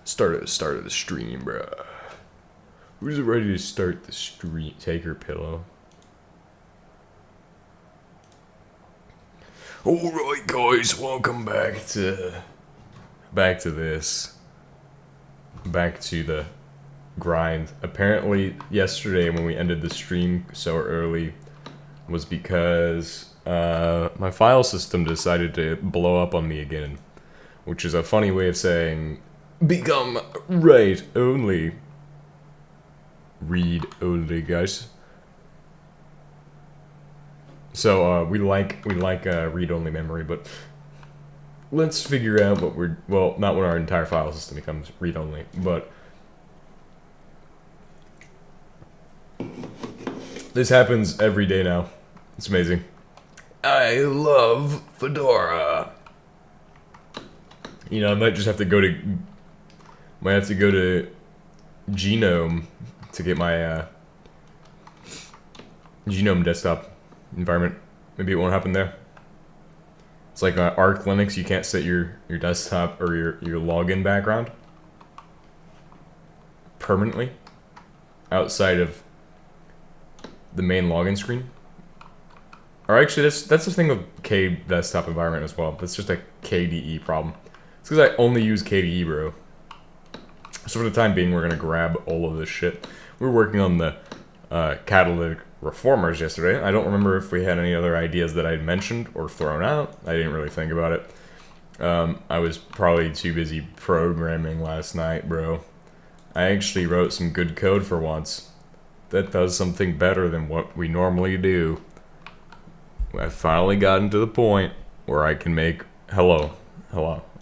Start of the stream, bro. Who's ready to start the stream? Take her pillow. Alright guys, welcome back to this. Back to the grind. Apparently yesterday when we ended the stream so early was because my file system decided to blow up on me again. Which is a funny way of saying become write only. Read only, guys. So we like read-only memory, but let's figure out what we're, well, not when our entire file system becomes read-only, but this happens every day now. It's amazing. I love Fedora. You know, I might have to go to Genome to get my Genome desktop environment. Maybe it won't happen there. It's like Arch Linux, you can't set your desktop or your login background permanently outside of the main login screen. Or actually, that's the thing with K desktop environment as well. That's just a KDE problem. It's because I only use KDE, bro. So for the time being, we're gonna grab all of this shit. We were working on the catalytic reformers yesterday. I don't remember if we had any other ideas that I'd mentioned or thrown out. I didn't really think about it. I was probably too busy programming last night, bro. I actually wrote some good code for once. That does something better than what we normally do. I finally gotten to the point where I can make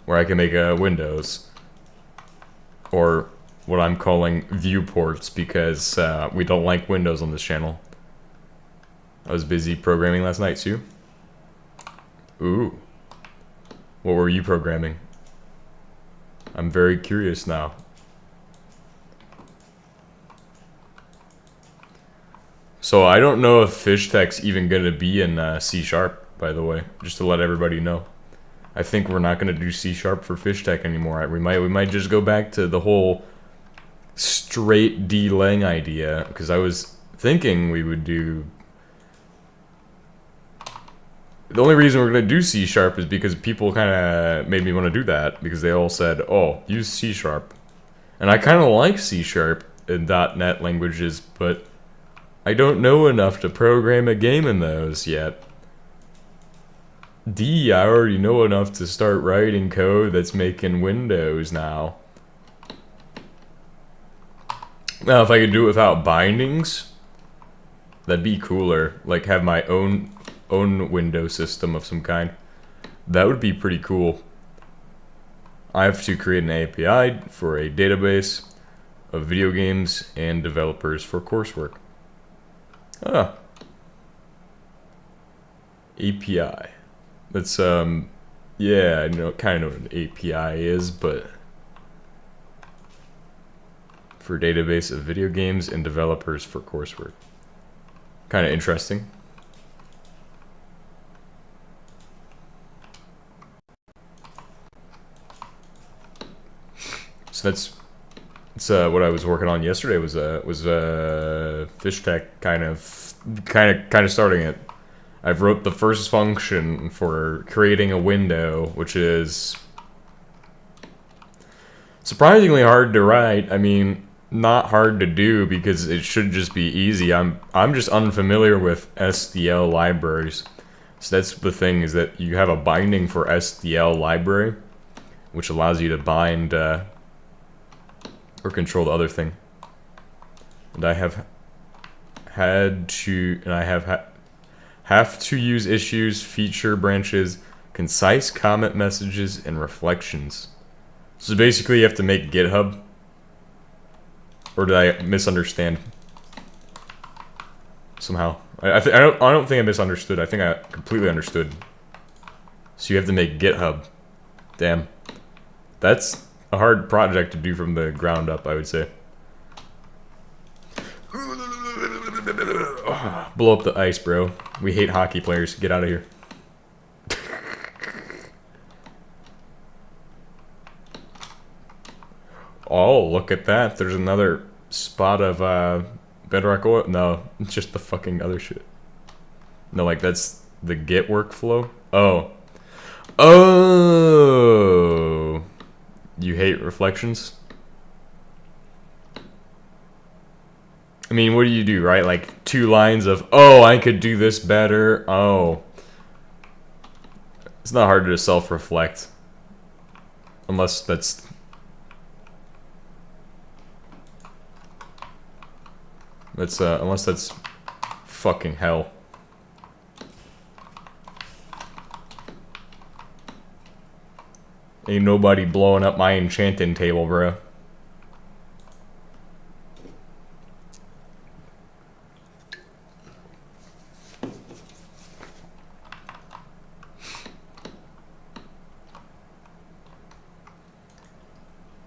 where I can make Windows, or what I'm calling viewports, because we don't like Windows on this channel. I was busy programming last night too. Ooh. What were you programming? I'm very curious now. So I don't know if FishTech's even gonna be in C#, by the way, just to let everybody know. I think we're not gonna do C# for FishTech anymore. We might just go back to the whole straight D-Lang idea, because I was thinking we would do. The only reason we're gonna do C# is because people kind of made me want to do that, because they all said, "Oh, use C#," and I kind of like C# and .NET languages, but I don't know enough to program a game in those yet. D, I already know enough to start writing code that's making Windows now. Now, if I could do it without bindings, that'd be cooler. Like, have my own window system of some kind. That would be pretty cool. I have to create an API for a database of video games and developers for coursework. Ah. API. That's, yeah, I know, kind of know what an API is, but for database of video games and developers for coursework. Kind of interesting. So that's what I was working on yesterday. Was FishTech kind of starting it. I've wrote the first function for creating a window, which is surprisingly hard to write. I mean, not hard to do because it should just be easy. I'm just unfamiliar with SDL libraries. So that's the thing, is that you have a binding for SDL library, which allows you to bind or control the other thing. And I have had to, and I have to use issues, feature branches, concise comment messages, and reflections. So basically you have to make GitHub. Or did I misunderstand? Somehow. I don't think I misunderstood. I think I completely understood. So you have to make GitHub. Damn. That's a hard project to do from the ground up, I would say. Blow up the ice, bro. We hate hockey players. Get out of here. Oh, look at that. There's another spot of bedrock oil. No, it's just the fucking other shit. No, like that's the Git workflow. Oh. Oh. You hate reflections? I mean, what do you do, right? Like 2 lines of, oh, I could do this better. Oh. It's not hard to self-reflect. Unless that's... unless that's fucking hell. Ain't nobody blowing up my enchanting table, bro.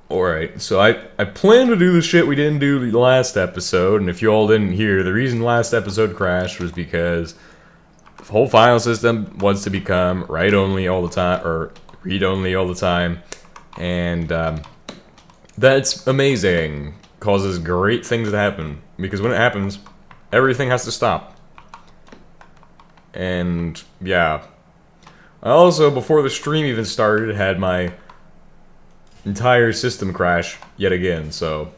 Alright, so I plan to do the shit we didn't do the last episode, and if you all didn't hear, the reason last episode crashed was because the whole file system wants to become write-only all the time, or read-only all the time, and that's amazing. Causes great things to happen, because when it happens, everything has to stop. And, yeah. I also, before the stream even started, had my entire system crash yet again, so...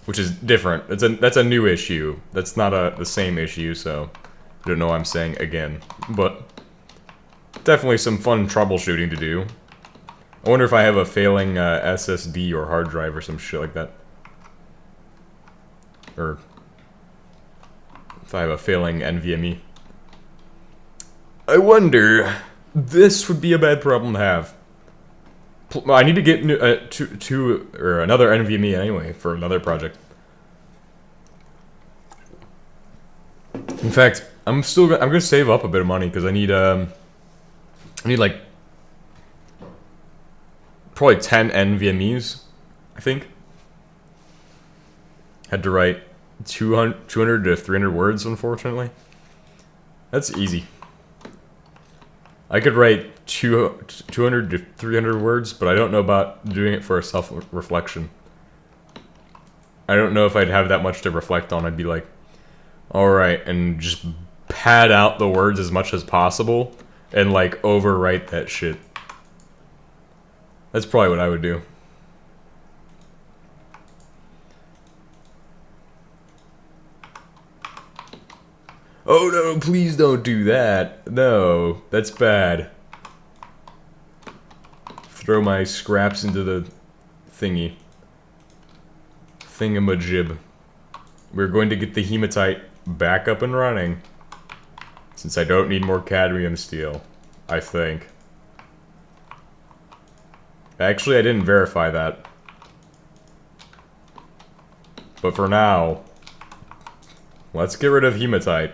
Which is different. That's a new issue. That's not the same issue, so... I don't know what I'm saying again. But... Definitely some fun troubleshooting to do. I wonder if I have a failing SSD or hard drive or some shit like that. Or... If I have a failing NVMe. I wonder... This would be a bad problem to have. I need to get another NVMe anyway for another project. In fact, I'm gonna save up a bit of money because I need like probably 10 NVMEs, I think. Had to write 200 to 300 words, unfortunately. That's easy. I could write 200 to 300 words, but I don't know about doing it for a self-reflection. I don't know if I'd have that much to reflect on. I'd be like, alright, and just pad out the words as much as possible, and like overwrite that shit. That's probably what I would do. Oh no, please don't do that. No, that's bad. Throw my scraps into the thingy. Thingamajib. We're going to get the hematite back up and running. Since I don't need more cadmium steel, I think. Actually, I didn't verify that. But for now, let's get rid of hematite.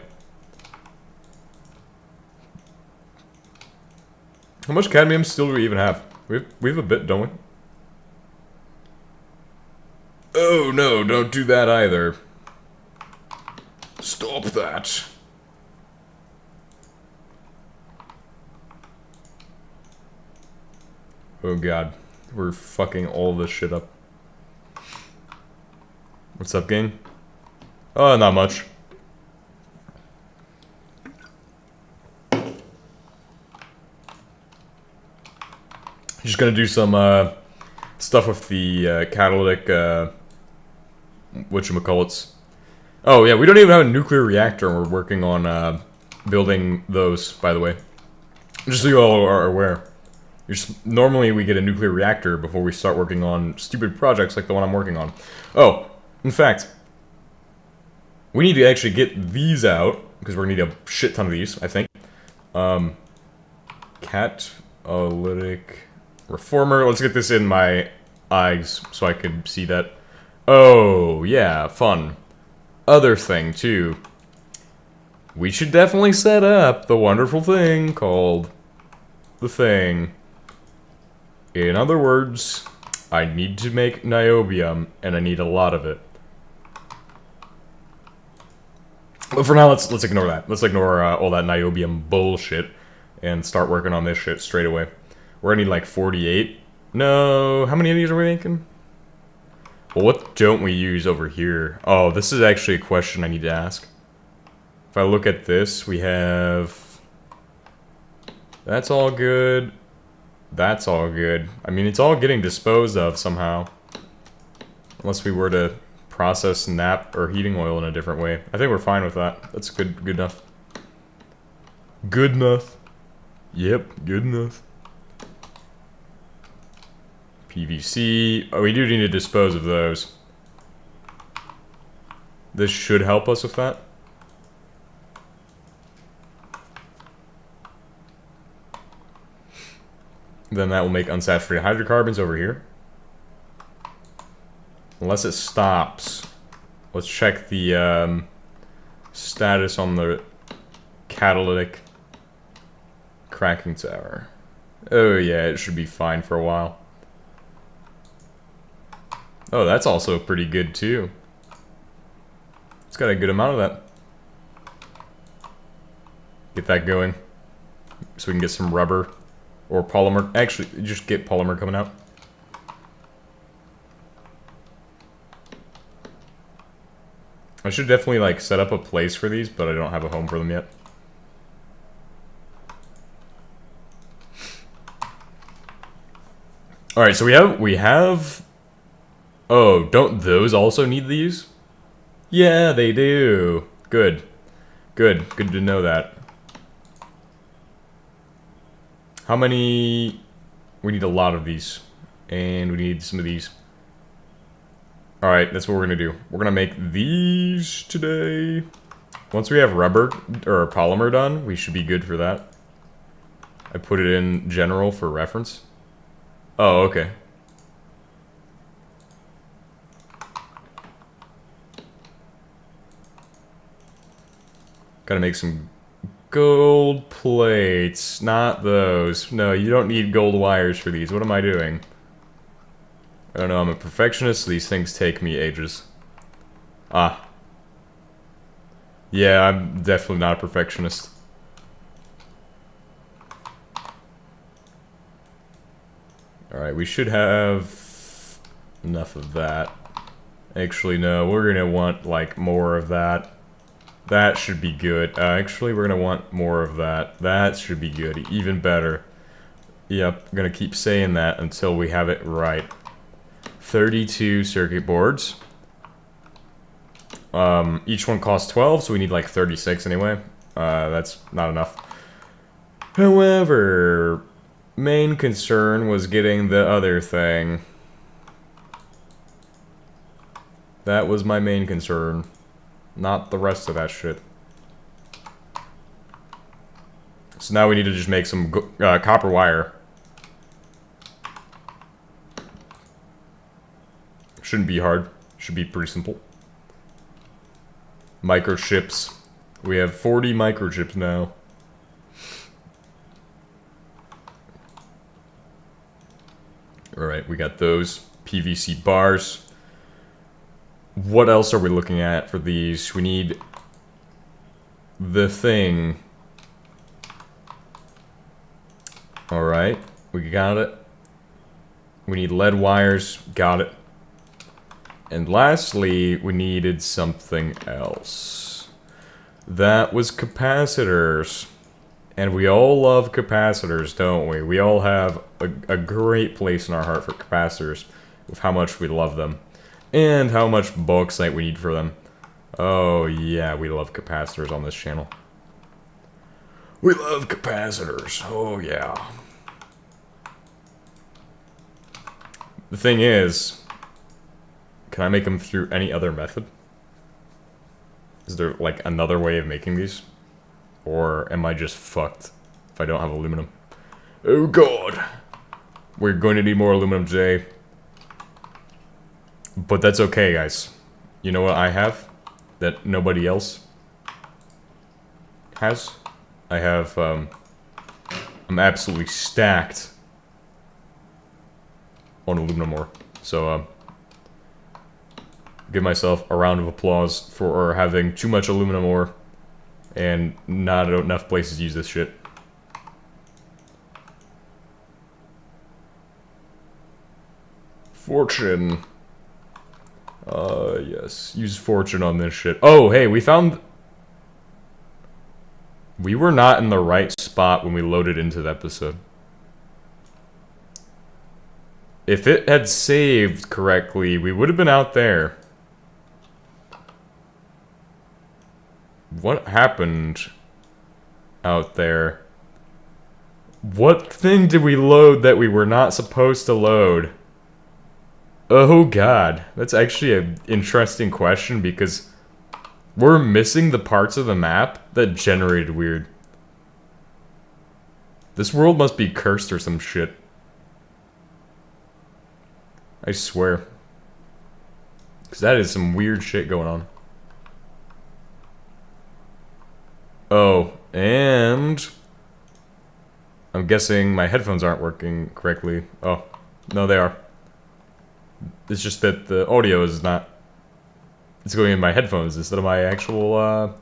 How much cadmium steel do we even have? We have a bit, don't we? Oh no, don't do that either. Stop that. Oh god, we're fucking all this shit up. What's up, gang? Oh, not much. Just gonna do some stuff with the catalytic whatchamacallits. Oh yeah, we don't even have a nuclear reactor, and we're working on building those, by the way. Just so you all are aware. Normally we get a nuclear reactor before we start working on stupid projects like the one I'm working on. Oh, in fact, we need to actually get these out, because we're gonna need a shit ton of these, I think. Catalytic reformer. Let's get this in my eyes so I can see that. Oh, yeah, fun. Other thing, too. We should definitely set up the wonderful thing called the thing. In other words, I need to make niobium, and I need a lot of it. But for now, let's ignore that. Let's ignore all that niobium bullshit and start working on this shit straight away. We're gonna need like 48. No, how many of these are we making? Well, what don't we use over here? Oh, this is actually a question I need to ask. If I look at this, we have... That's all good. That's all good. I mean, it's all getting disposed of somehow. Unless we were to process nap or heating oil in a different way. I think we're fine with that. That's good enough. Good enough. Yep, good enough. PVC. Oh, we do need to dispose of those. This should help us with that. Then that will make unsaturated hydrocarbons over here. Unless it stops. Let's check the status on the catalytic cracking tower. Oh yeah, it should be fine for a while. Oh, that's also pretty good too. It's got a good amount of that. Get that going. So we can get some rubber or polymer. Actually, just get polymer coming out. I should definitely like set up a place for these, but I don't have a home for them yet. All right, so we have. Oh, don't those also need these? Yeah, they do. Good. Good to know that. How many? We need a lot of these, and we need some of these. All right, that's what we're gonna do. We're gonna make these today. Once we have rubber or polymer done, we should be good for that. I put it in general for reference. Oh, okay. Gotta make some gold plates. Not those. No, you don't need gold wires for these. What am I doing? I don't know, I'm a perfectionist, so these things take me ages. Ah. Yeah, I'm definitely not a perfectionist. Alright, we should have enough of that. Actually, no, we're gonna want, like, more of that. That should be good. Actually, we're gonna want more of that. That should be good. Even better. Yep, I'm gonna keep saying that until we have it right. 32 circuit boards. Each one costs 12, so we need like 36 anyway. That's not enough. However, main concern was getting the other thing. That was my main concern. Not the rest of that shit. So now we need to just make some copper wire. Shouldn't be hard. Should be pretty simple. Microchips. We have 40 microchips now. Alright, we got those. PVC bars. What else are we looking at for these? We need the thing. Alright, we got it. We need lead wires. Got it. And lastly, we needed something else. That was capacitors. And we all love capacitors, don't we? We all have a great place in our heart for capacitors, with how much we love them. And how much bauxite we need for them. Oh yeah, we love capacitors on this channel. We love capacitors, oh yeah. The thing is, can I make them through any other method? Is there, like, another way of making these? Or am I just fucked if I don't have aluminum? Oh god! We're going to need more aluminum today. But that's okay, guys. You know what I have? That nobody else has? I have, I'm absolutely stacked on aluminum ore. So, give myself a round of applause for having too much aluminum ore and not enough places to use this shit. Fortune. Yes. Use fortune on this shit. Oh, hey, we found... We were not in the right spot when we loaded into the episode. If it had saved correctly, we would have been out there. What happened out there? What thing did we load that we were not supposed to load? Oh god, that's actually an interesting question because we're missing the parts of the map that generated weird. This world must be cursed or some shit. I swear. Because that is some weird shit going on. Oh, and... I'm guessing my headphones aren't working correctly. Oh, no they are. It's just that the audio is not... It's going in my headphones instead of my actual,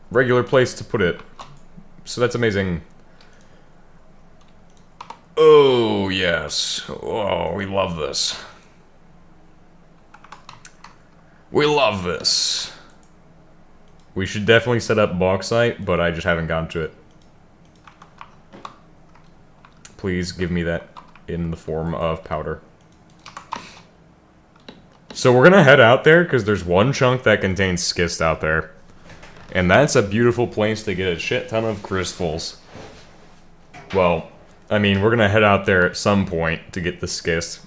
regular place to put it. So that's amazing. Oh, yes. Oh, we love this. We love this. We should definitely set up bauxite, but I just haven't gotten to it. Please give me that in the form of powder. So we're gonna head out there, because there's one chunk that contains schist out there. And that's a beautiful place to get a shit ton of crystals. Well, I mean, we're gonna head out there at some point to get the schist.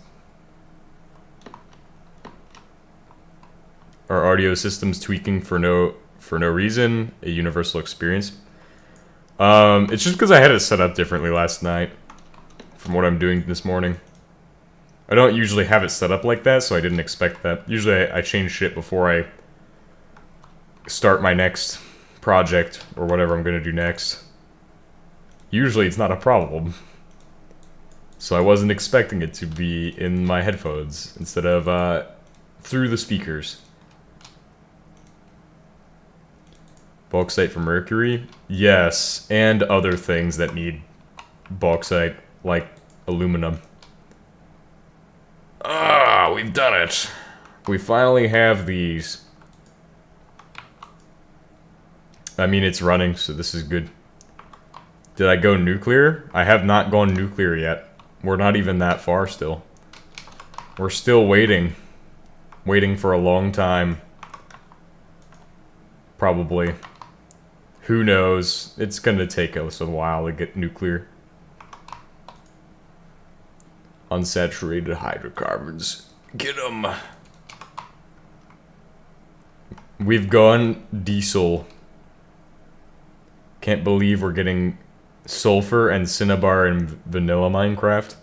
Our audio system's tweaking for no reason. A universal experience. It's just because I had it set up differently last night. From what I'm doing this morning. I don't usually have it set up like that, so I didn't expect that. Usually I change shit before I start my next project, or whatever I'm gonna do next. Usually it's not a problem. So I wasn't expecting it to be in my headphones, instead of, through the speakers. Bauxite for mercury? Yes, and other things that need bauxite, like aluminum. Ah, we've done it. We finally have these. I mean, it's running, so this is good. Did I go nuclear? I have not gone nuclear yet. We're not even that far still. We're still waiting. Waiting for a long time. Probably. Who knows? It's gonna take us a while to get nuclear. Unsaturated hydrocarbons. Get them. We've gone diesel. Can't believe we're getting sulfur and cinnabar in vanilla Minecraft.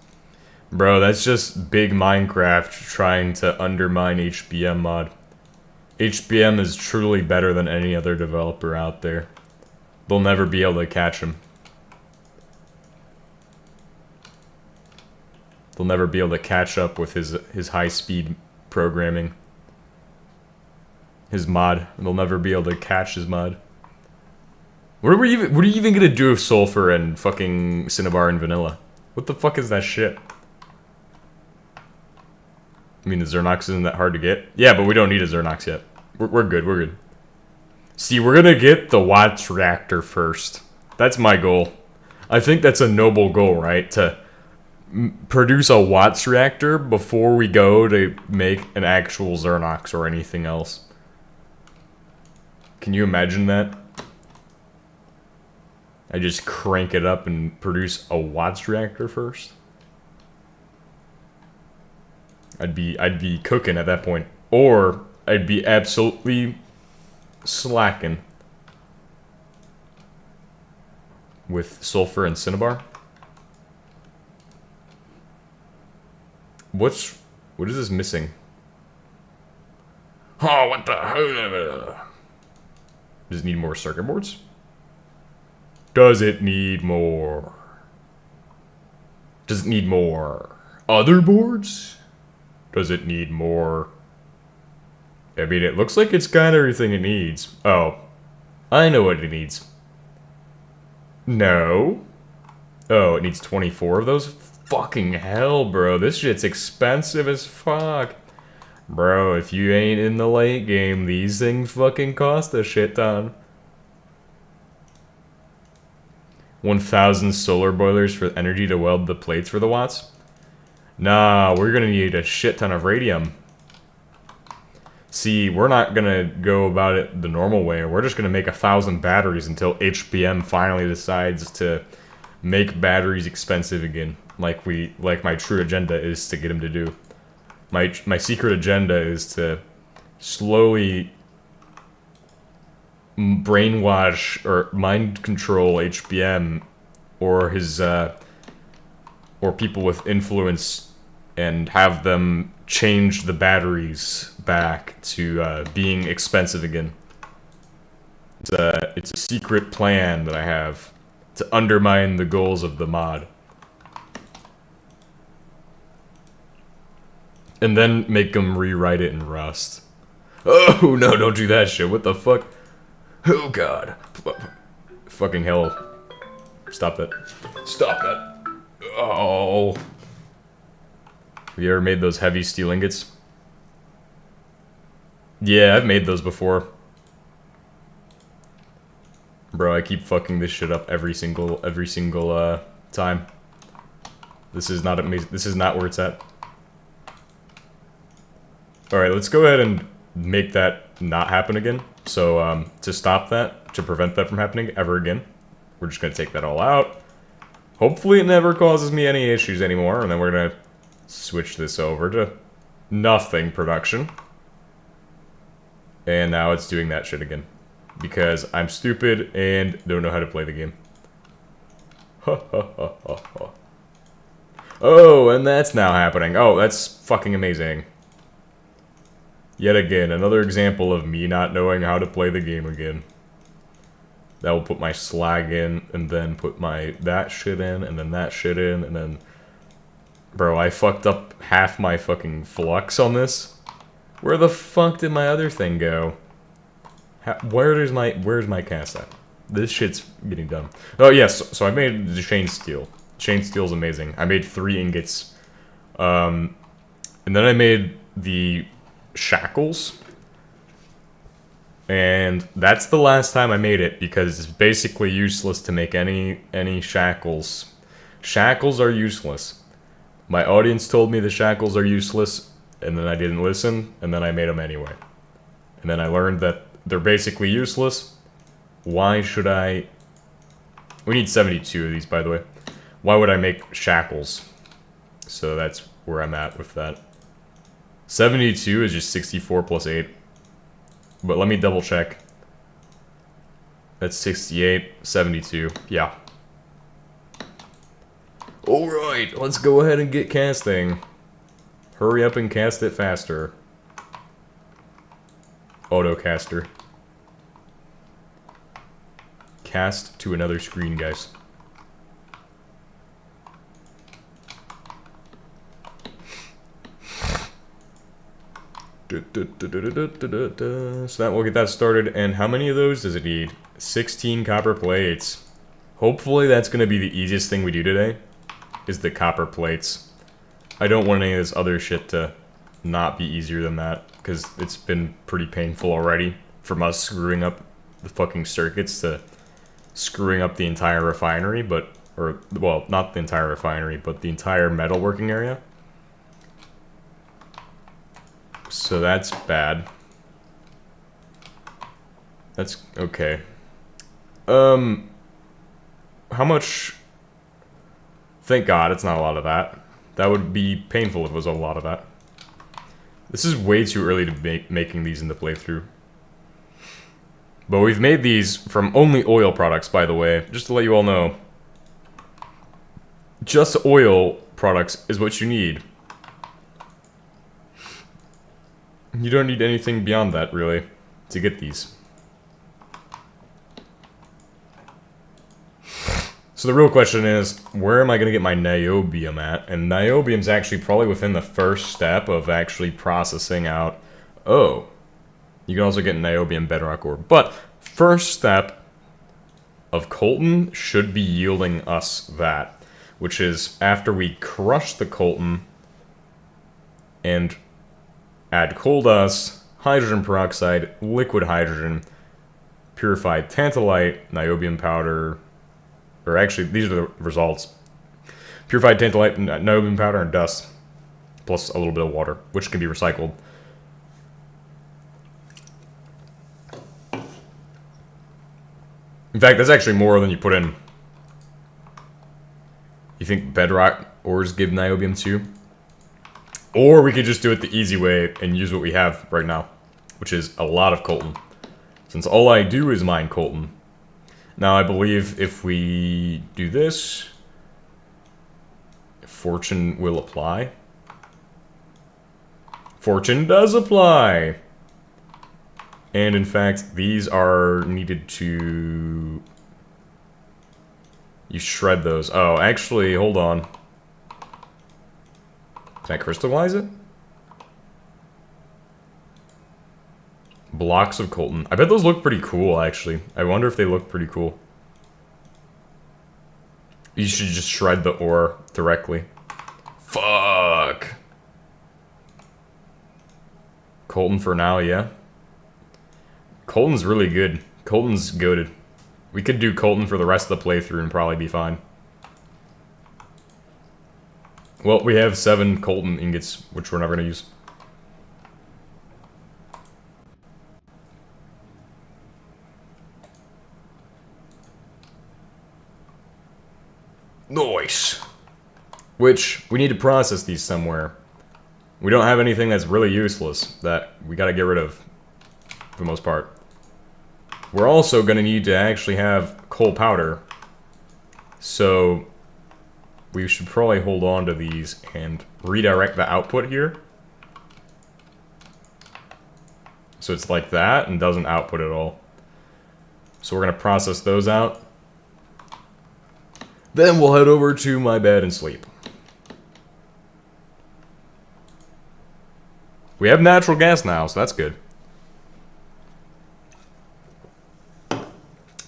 Bro, that's just big Minecraft trying to undermine HBM mod. HBM is truly better than any other developer out there. They'll never be able to catch him. They'll never be able to catch up with his high-speed programming. His mod. They'll never be able to catch his mod. What are you even gonna do with sulfur and fucking cinnabar and vanilla? What the fuck is that shit? I mean, the Xernox isn't that hard to get. Yeah, but we don't need a Xernox yet. We're good, we're good. See, we're gonna get the Watts reactor first. That's my goal. I think that's a noble goal, right? To produce a Watts reactor before we go to make an actual Xernox or anything else. Can you imagine that? I just crank it up and produce a Watts reactor first? I'd be cooking at that point. Or I'd be absolutely slacking with sulfur and cinnabar. What is this missing? Oh, what the hell? Does it need more circuit boards? Does it need more? Does it need more other boards? Does it need more? I mean, it looks like it's got everything it needs. Oh, I know what it needs. No. Oh, it needs 24 of those? Fucking hell, bro. This shit's expensive as fuck. Bro, if you ain't in the late game, these things fucking cost a shit ton. 1,000 solar boilers for energy to weld the plates for the watts? Nah, we're gonna need a shit ton of radium. See, we're not gonna go about it the normal way. We're just gonna make 1,000 batteries until HBM finally decides to make batteries expensive again. Like my true agenda is to get him to do. My secret agenda is to slowly brainwash or mind control HBM or his or people with influence and have them change the batteries back to being expensive again. It's a secret plan that I have to undermine the goals of the mod. And then make them rewrite it in Rust. Oh no, don't do that shit. What the fuck? Oh god. Fucking hell. Stop that. Stop that. Oh. Have you ever made those heavy steel ingots? Yeah, I've made those before. Bro, I keep fucking this shit up every single time. This is not amazing. This is not where it's at. Alright, let's go ahead and make that not happen again. So, to stop that, to prevent that from happening ever again, we're just gonna take that all out. Hopefully it never causes me any issues anymore, and then we're gonna switch this over to nothing production. And now it's doing that shit again. Because I'm stupid and don't know how to play the game. Oh, and that's now happening. Oh, that's fucking amazing. Yet again, another example of me not knowing how to play the game again. That will put my slag in, and then put my that shit in, and then that shit in, and then... Bro, I fucked up half my fucking flux on this. Where the fuck did my other thing go? Where's my cast at? This shit's getting done. Oh yes, so I made the chain steel. Chain steel's amazing. I made 3 ingots. And then I made the shackles. And that's the last time I made it, because it's basically useless to make any shackles. Shackles are useless. My audience told me the shackles are useless, and then I didn't listen, and then I made them anyway. And then I learned that they're basically useless. Why should I... We need 72 of these, by the way. Why would I make shackles? So that's where I'm at with that. 72 is just 64 plus 8. But let me double check. That's 68, 72. Yeah. Alright, let's go ahead and get casting. Hurry up and cast it faster. Autocaster. Cast to another screen, guys. So that will get that started. And how many of those does it need? 16 copper plates. Hopefully that's going to be the easiest thing we do today, is the copper plates. I don't want any of this other shit to not be easier than that, because it's been pretty painful already from us screwing up the fucking circuits to screwing up the entire refinery, well, not the entire refinery, but the entire metalworking area. So that's bad. That's okay. How much? Thank God it's not a lot of that. That would be painful if it was a lot of that. This is way too early to be making these in the playthrough. But we've made these from only oil products, by the way, just to let you all know. Just oil products is what you need. You don't need anything beyond that, really, to get these. So the real question is, where am I going to get my niobium at? And niobium's actually probably within the first step of actually processing out... Oh. You can also get niobium bedrock ore. But first step of coltan should be yielding us that. Which is after we crush the coltan and add coal dust, hydrogen peroxide, liquid hydrogen, purified tantalite, niobium powder, or actually, these are the results. Purified tantalite, niobium powder, and dust, plus a little bit of water, which can be recycled. In fact, that's actually more than you put in. You think bedrock ores give niobium too? Or we could just do it the easy way and use what we have right now, which is a lot of coltan. Since all I do is mine coltan. Now, I believe if we do this, fortune will apply. Fortune does apply! And in fact, these are needed to... You shred those. Oh, actually, hold on. Can I crystallize it? Blocks of coltan. I bet those look pretty cool, actually. I wonder if they look pretty cool. You should just shred the ore directly. Fuck! Coltan for now, yeah. Coltan's really good. Coltan's goated. We could do coltan for the rest of the playthrough and probably be fine. Well, we have 7 coltan ingots, which we're never going to use. Nice! Which, we need to process these somewhere. We don't have anything that's really useless that we gotta get rid of, for the most part. We're also gonna need to actually have coal powder. So, we should probably hold on to these and redirect the output here. So it's like that and doesn't output at all. So we're gonna process those out. Then we'll head over to my bed and sleep. We have natural gas now, so that's good.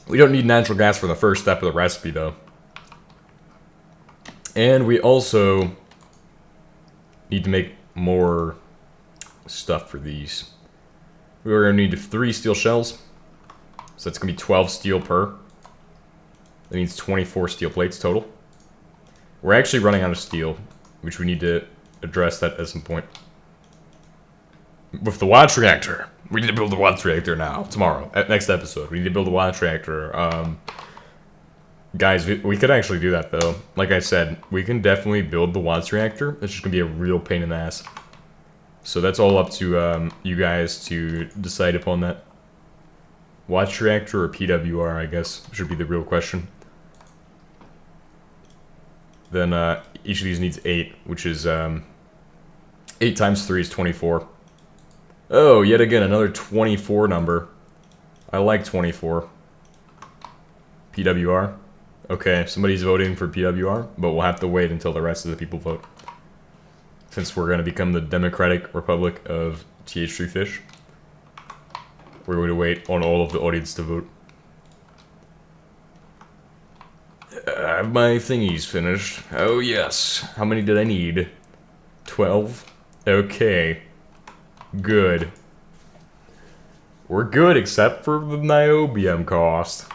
We don't need natural gas for the first step of the recipe, though. And we also need to make more stuff for these. We're going to need 3 steel shells. So that's going to be 12 steel per. That means 24 steel plates total. We're actually running out of steel, which we need to address that at some point. With the watch reactor. We need to build the watch reactor now. Tomorrow. Next episode. We need to build a watch reactor. Guys, we could actually do that, though. Like I said, we can definitely build the watch reactor. It's just going to be a real pain in the ass. So that's all up to you guys to decide upon that. Watch reactor or PWR, I guess, should be the real question. Then each of these needs 8, which is 8 times 3 is 24. Oh, yet again, another 24 number. I like 24. PWR. Okay, somebody's voting for PWR, but we'll have to wait until the rest of the people vote. Since we're going to become the Democratic Republic of TH3 Fish. We're going to wait on all of the audience to vote. My thingy's finished. Oh, yes. How many did I need? 12? Okay. Good. We're good, except for the niobium cost.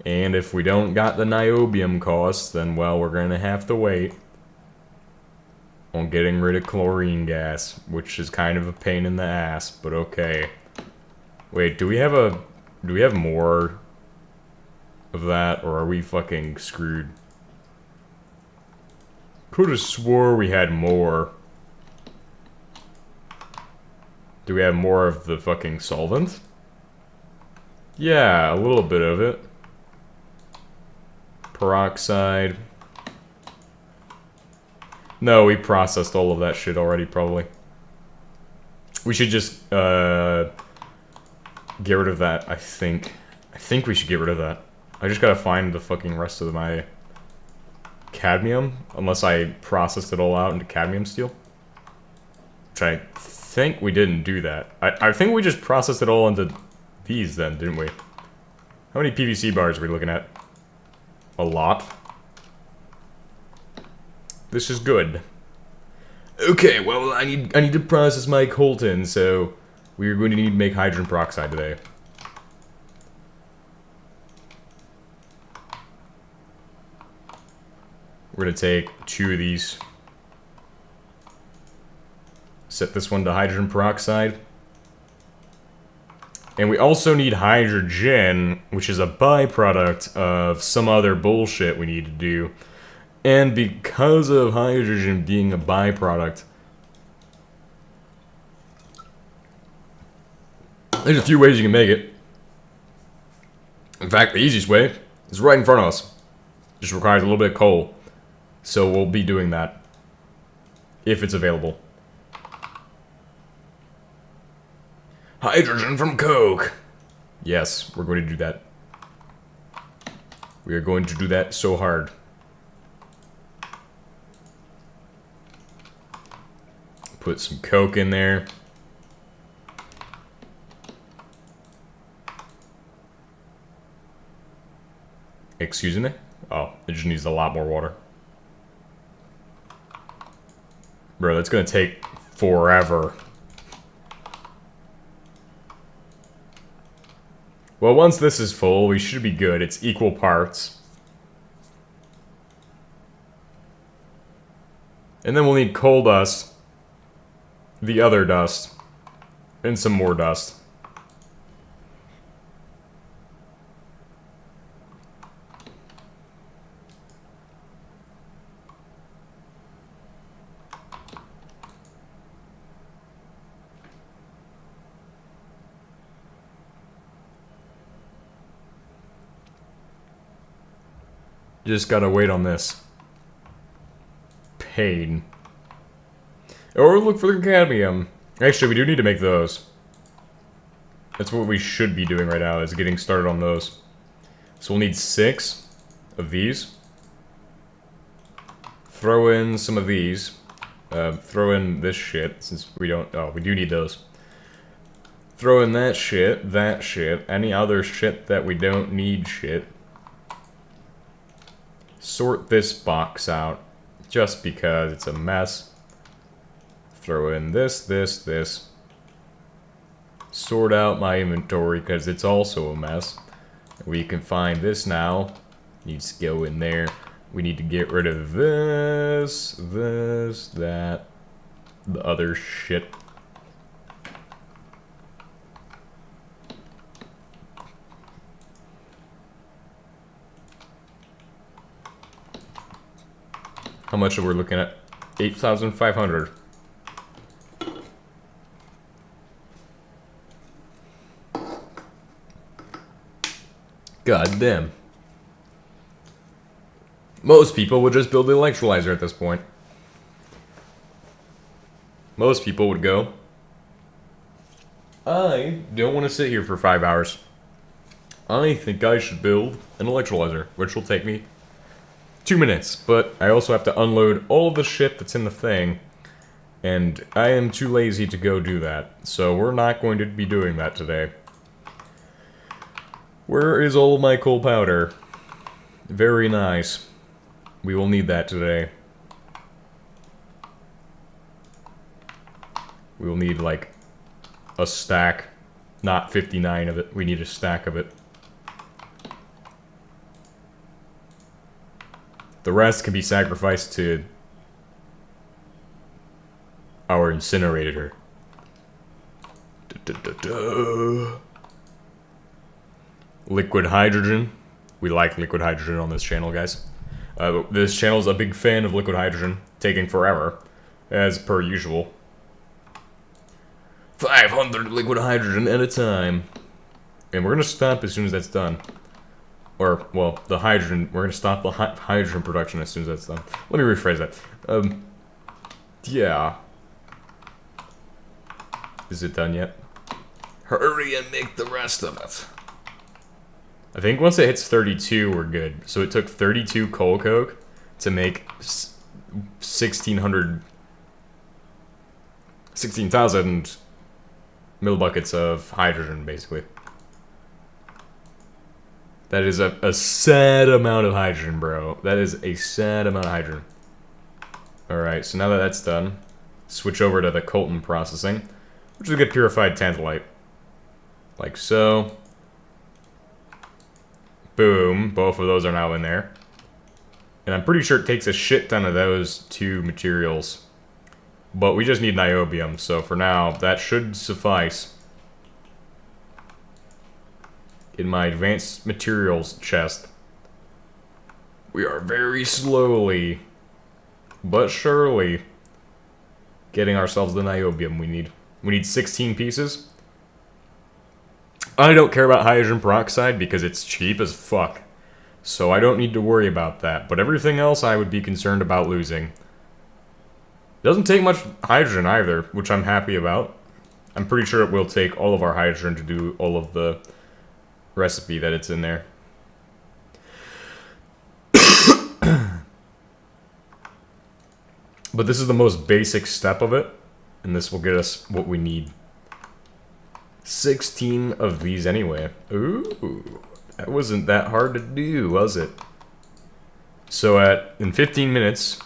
And if we don't got the niobium cost, then, well, we're going to have to wait on getting rid of chlorine gas, which is kind of a pain in the ass, but okay. Wait, do we have more of that, or are we fucking screwed? Could have swore we had more. Do we have more of the fucking solvent? Yeah, a little bit of it. Peroxide. No, we processed all of that shit already, probably. We should just, get rid of that, I think. I think we should get rid of that. I just gotta find the fucking rest of my cadmium, unless I processed it all out into cadmium steel. Which I think we didn't do that. I think we just processed it all into these then, didn't we? How many PVC bars are we looking at? A lot. This is good. Okay, well, I need to process my coltan, so we're going to need to make hydrogen peroxide today. We're going to take 2 of these. Set this one to hydrogen peroxide. And we also need hydrogen, which is a byproduct of some other bullshit we need to do. And because of hydrogen being a byproduct, there's a few ways you can make it. In fact, the easiest way is right in front of us. Just requires a little bit of coal. So we'll be doing that. If it's available. Hydrogen from Coke! Yes, we're going to do that. We are going to do that so hard. Put some Coke in there. Excuse me? Oh, it just needs a lot more water. Bro, that's gonna take forever. Well, once this is full, we should be good. It's equal parts. And then we'll need coal dust. The other dust. And some more dust. Just gotta wait on this. Pain. Or look for the cadmium. Actually, we do need to make those. That's what we should be doing right now, is getting started on those. So we'll need 6 of these. Throw in some of these. Throw in this shit, since we don't... Oh, we do need those. Throw in that shit, any other shit that we don't need shit. Sort this box out, just because it's a mess. Throw in this. Sort out my inventory, because it's also a mess. We can find this now. Needs to go in there. We need to get rid of this, that, the other shit. How much are we looking at? 8,500. God damn. Most people would just build the electrolyzer at this point. Most people would go, I don't want to sit here for 5 hours. I think I should build an electrolyzer, which will take me 2 minutes, but I also have to unload all the shit that's in the thing, and I am too lazy to go do that, so we're not going to be doing that today. Where is all of my coal powder? Very nice. We will need that today. We will need, like, a stack, not 59 of it. We need a stack of it. The rest can be sacrificed to our incinerator. Liquid hydrogen. We like liquid hydrogen on this channel, guys. This channel is a big fan of liquid hydrogen, taking forever, as per usual. 500 liquid hydrogen at a time. And we're gonna stop as soon as that's done. Or, well, the hydrogen, we're gonna stop the hydrogen production as soon as that's done. Let me rephrase that. Yeah. Is it done yet? Hurry and make the rest of it. I think once it hits 32, we're good. So it took 32 coal coke to make 16,000 millibuckets of hydrogen, basically. That is a sad amount of hydrogen, bro. That is a sad amount of hydrogen. Alright, so now that that's done, switch over to the Colton processing, which will get purified tantalite. Like so. Boom. Both of those are now in there. And I'm pretty sure it takes a shit ton of those two materials. But we just need niobium, so for now, that should suffice. In my advanced materials chest, we are very slowly, but surely, getting ourselves the niobium we need. We need 16 pieces. I don't care about hydrogen peroxide because it's cheap as fuck. So I don't need to worry about that. But everything else I would be concerned about losing. It doesn't take much hydrogen either, which I'm happy about. I'm pretty sure it will take all of our hydrogen to do all of the recipe that it's in there. But this is the most basic step of it, and this will get us what we need. 16 of these anyway. Ooh, that wasn't that hard to do, was it? So in 15 minutes,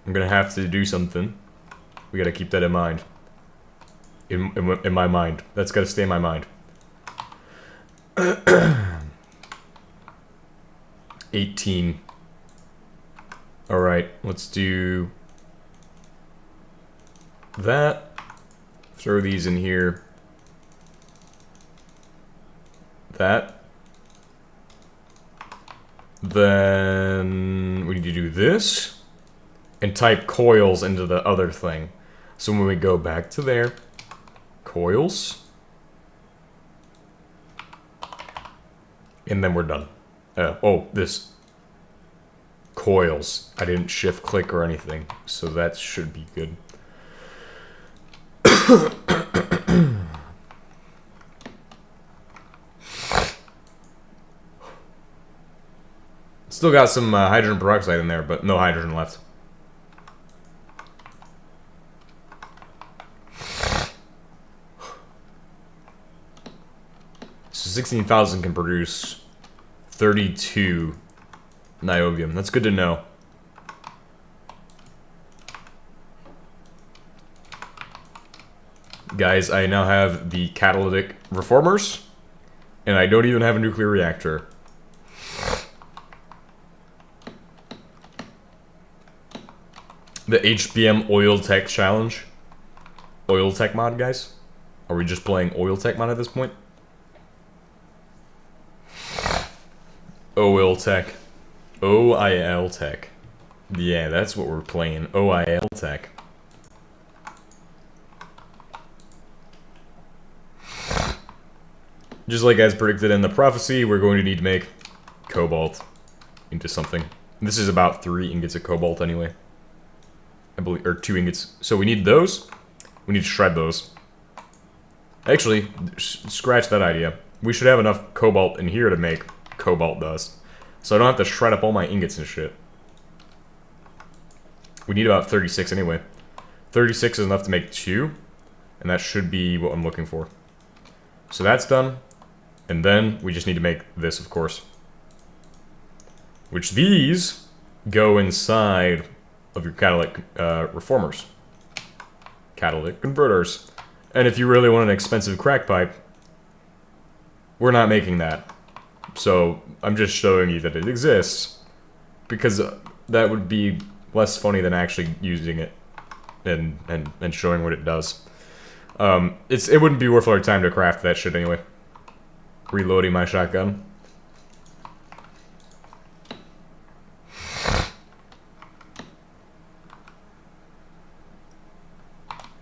I'm gonna have to do something. We gotta keep that in mind. In my mind. That's gotta stay in my mind. 18. Alright, let's do that. Throw these in here. That. Then we need to do this and type coils into the other thing. So when we go back to there, coils, and then we're done. Oh, this coils. I didn't shift click or anything, so that should be good. Still got some hydrogen peroxide in there, but no hydrogen left. So 16,000 can produce 32 niobium. That's good to know. Guys, I now have the catalytic reformers, and I don't even have a nuclear reactor. The HBM Oil Tech Challenge. Oil Tech mod, guys? Are we just playing Oil Tech mod at this point? Oil Tech. OIL Tech. Yeah, that's what we're playing. OIL Tech. Just like as predicted in the prophecy, we're going to need to make cobalt into something. This is about 3 ingots of cobalt anyway. I believe, or 2 ingots. So we need those. We need to shred those. Actually, scratch that idea. We should have enough cobalt in here to make cobalt dust. So I don't have to shred up all my ingots and shit. We need about 36 anyway. 36 is enough to make 2. And that should be what I'm looking for. So that's done. And then we just need to make this, of course. Which these go inside of your catalytic reformers. Catalytic converters. And if you really want an expensive crack pipe, we're not making that. So I'm just showing you that it exists. Because that would be less funny than actually using it and showing what it does. It wouldn't be worth our time to craft that shit anyway. Reloading my shotgun.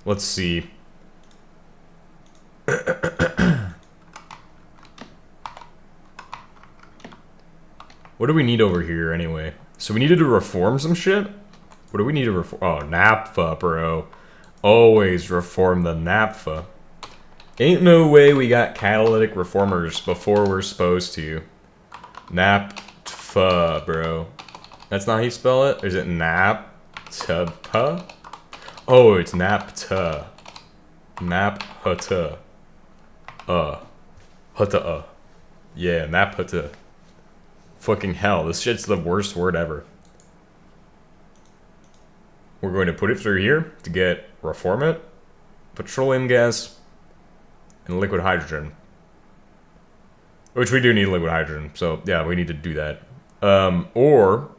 Let's see. What do we need over here anyway? So we needed to reform some shit? What do we need to reform? Oh, naphtha, bro. Always reform the naphtha. Ain't no way we got catalytic reformers before we're supposed to. Naphtha, bro. That's not how you spell it? Or is it naphtha? Oh, it's naphtha. Naphtha. Hutta. Yeah, naphtha. Fucking hell, this shit's the worst word ever. We're going to put it through here to get reformate, petroleum gas, and liquid hydrogen. Which we do need liquid hydrogen, so yeah, we need to do that. Or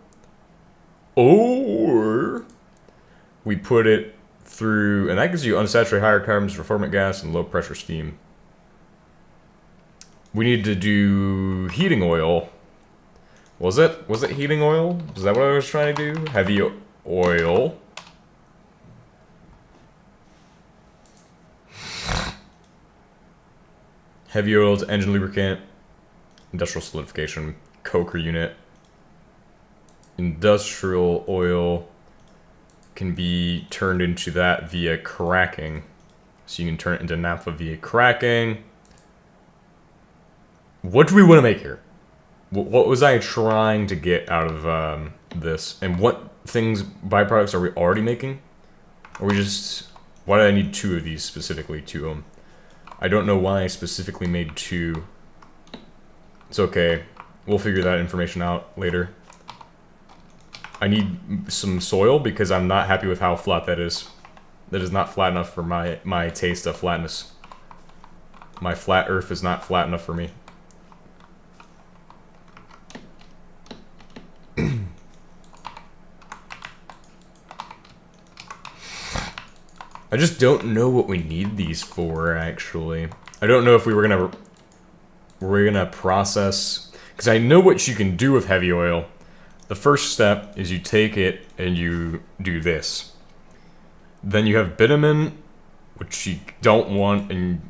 we put it through, and that gives you unsaturated hydrocarbons, reformant gas, and low pressure steam. We need to do heating oil. Was it heating oil? Is that what I was trying to do? Heavy oil. Heavy oils, engine lubricant, industrial solidification, coker unit. Industrial oil can be turned into that via cracking. So you can turn it into naphtha via cracking. What do we want to make here? What was I trying to get out of this? And what things, byproducts, are we already making? Or we just... Why did I need 2 of these specifically? 2 of them. I don't know why I specifically made 2. It's okay. We'll figure that information out later. I need some soil because I'm not happy with how flat that is. That is not flat enough for my taste of flatness. My flat earth is not flat enough for me. I just don't know what we need these for, actually. I don't know if we're gonna process, because I know what you can do with heavy oil. The first step is you take it and you do this. Then you have bitumen, which you don't want, and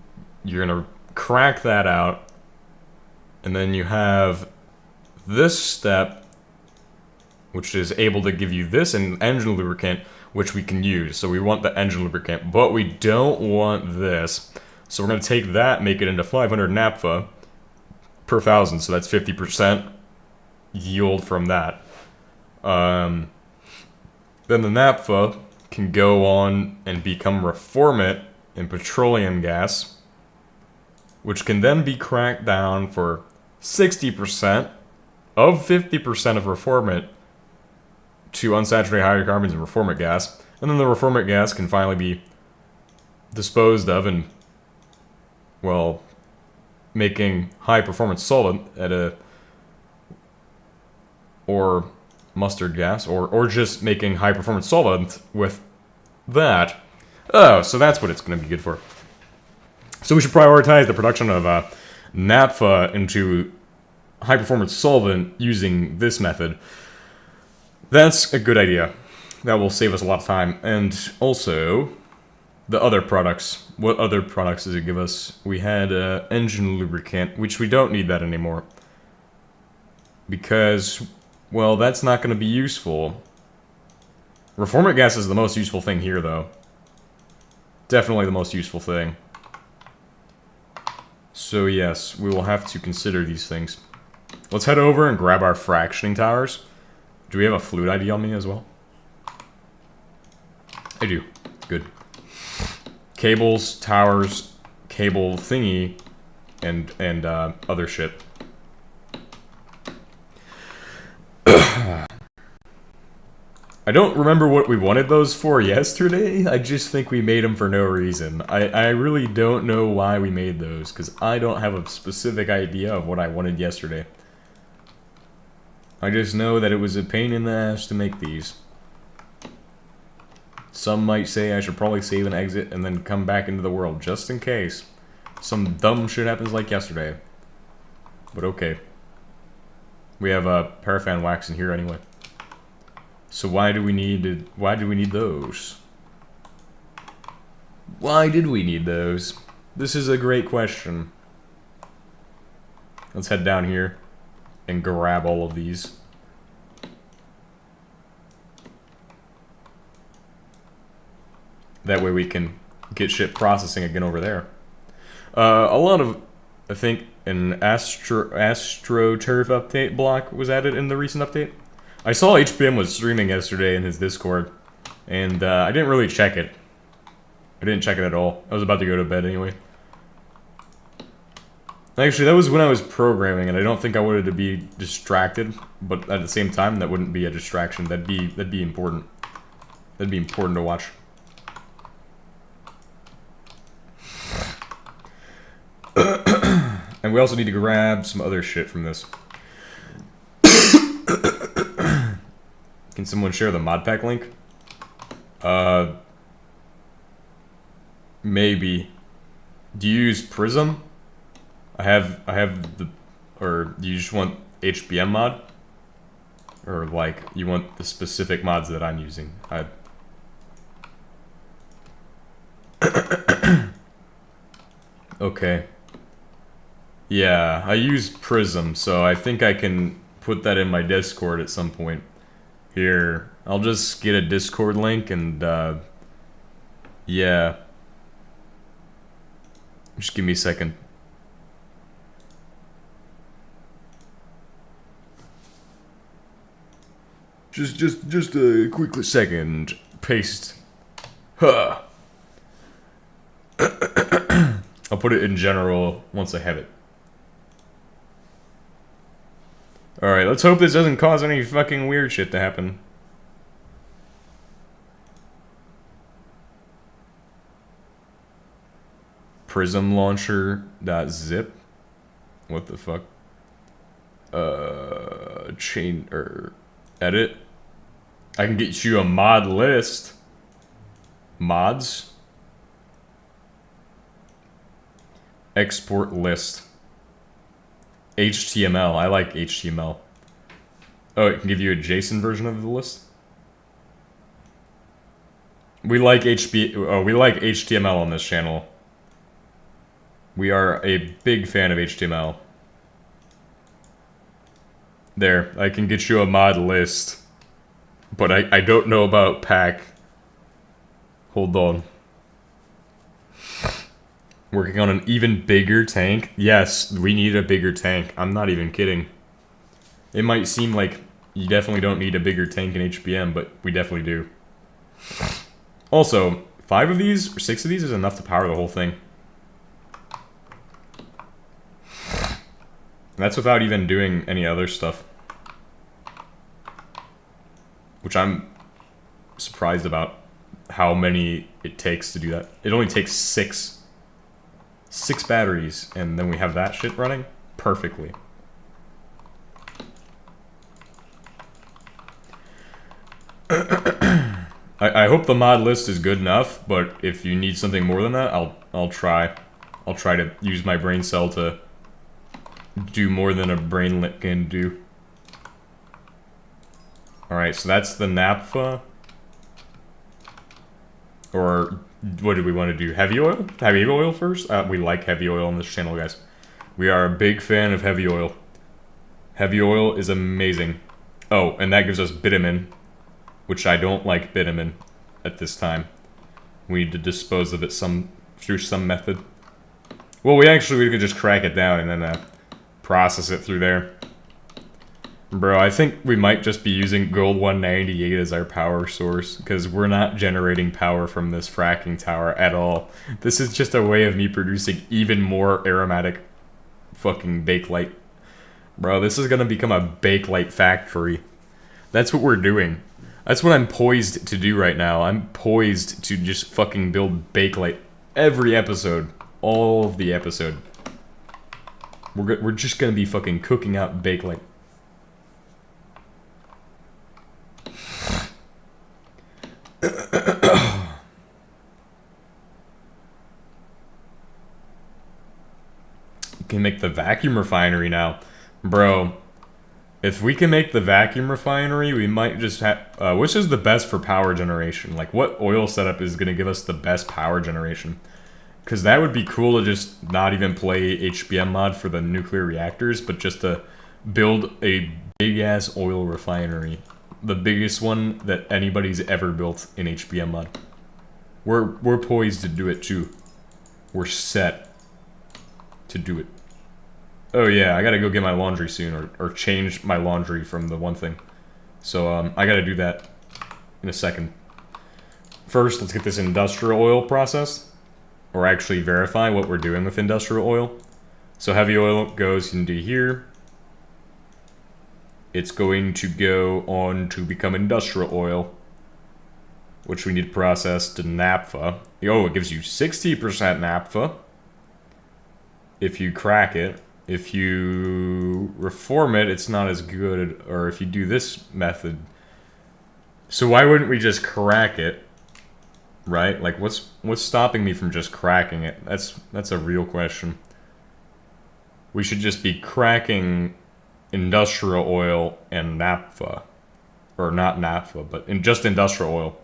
you're gonna crack that out. And then you have this step, which is able to give you this and engine lubricant, which we can use. So we want the engine lubricant, but we don't want this. So we're going to take that, make it into 500 naphtha per 1,000. So that's 50% yield from that. Then the naphtha can go on and become reformate in petroleum gas, which can then be cracked down for 60% of 50% of reformate to unsaturated hydrocarbons and reformate gas, and then the reformate gas can finally be disposed of and, well, making high performance solvent at or mustard gas, or just making high performance solvent with that. Oh, so that's what it's going to be good for. So we should prioritize the production of naphtha into high performance solvent using this method. That's a good idea. That will save us a lot of time. And also, the other products. What other products does it give us? We had engine lubricant, which we don't need that anymore. Because, well, that's not going to be useful. Reformant gas is the most useful thing here, though. Definitely the most useful thing. So yes, we will have to consider these things. Let's head over and grab our fractioning towers. Do we have a fluid ID on me as well? I do. Good. Cables, towers, cable thingy, and other shit. I don't remember what we wanted those for yesterday. I just think we made them for no reason. I really don't know why we made those, because I don't have a specific idea of what I wanted yesterday. I just know that it was a pain in the ass to make these. Some might say I should probably save and exit and then come back into the world, just in case some dumb shit happens like yesterday. But okay. We have a paraffin wax in here anyway. So why do we need those? Why did we need those? This is a great question. Let's head down here and grab all of these. That way we can get shit processing again over there. A lot of, I think, an AstroTurf update block was added in the recent update. I saw HBM was streaming yesterday in his Discord, and I didn't really check it. I didn't check it at all. I was about to go to bed anyway. Actually, that was when I was programming, and I don't think I wanted to be distracted, but at the same time, that wouldn't be a distraction. That'd be important. That'd be important to watch. And we also need to grab some other shit from this. Can someone share the mod pack link? Maybe. Do you use Prism? I have the, or do you just want HBM mod? Or like, you want the specific mods that I'm using? Okay. Yeah, I use Prism, so I think I can put that in my Discord at some point. Here, I'll just get a Discord link and, yeah. Just give me a second. Just a quick second. Paste. Huh. I'll put it in general once I have it. Alright, let's hope this doesn't cause any fucking weird shit to happen. Prism launcher.zip. What the fuck? Chain or edit. I can get you a mod list. Mods. Export list. HTML. I like HTML. Oh, it can give you a JSON version of the list. We like HTML on this channel. We are a big fan of HTML. There, I can get you a mod list. But I don't know about pack. Hold on. Working on an even bigger tank? Yes, we need a bigger tank. I'm not even kidding. It might seem like you definitely don't need a bigger tank in HBM, but we definitely do. Also, 5 of these, or 6 of these is enough to power the whole thing. And that's without even doing any other stuff. Which I'm surprised about how many it takes to do that. It only takes 6 batteries, and then we have that shit running perfectly. I hope the mod list is good enough, but if you need something more than that, I'll try. I'll try to use my brain cell to do more than a brainlet can do. Alright, so that's the naphtha. Or what do we want to do? Heavy oil? Heavy oil first? We like heavy oil on this channel, guys. We are a big fan of heavy oil. Heavy oil is amazing. Oh, and that gives us bitumen, which I don't like bitumen at this time. We need to dispose of it through some method. Well, we could just crack it down and then process it through there. Bro, I think we might just be using gold 198 as our power source, because we're not generating power from this fracking tower at all. This is just a way of me producing even more aromatic fucking bakelite. Bro, this is gonna become a bakelite factory. That's what we're doing. That's what I'm poised to do right now. I'm poised to just fucking build bakelite every episode. All of the episode. We're just gonna be fucking cooking out bakelite. Can make the vacuum refinery now. Bro, if we can make the vacuum refinery, we might just have... which is the best for power generation? Like, what oil setup is going to give us the best power generation? Because that would be cool to just not even play HBM mod for the nuclear reactors, but just to build a big-ass oil refinery. The biggest one that anybody's ever built in HBM mod. We're poised to do it, too. We're set to do it. Oh yeah, I gotta go get my laundry soon, or change my laundry from the one thing. So, I gotta do that in a second. First, let's get this industrial oil processed, or actually verify what we're doing with industrial oil. So heavy oil goes into here. It's going to go on to become industrial oil. which we need to process to naphtha. Oh, it gives you 60% naphtha if you crack it. If you reform it, it's not as good, or if you do this method. So why wouldn't we just crack it, right? Like, what's stopping me from just cracking it? That's a real question. We should just be cracking industrial oil and naphtha. Or not naphtha, but just industrial oil.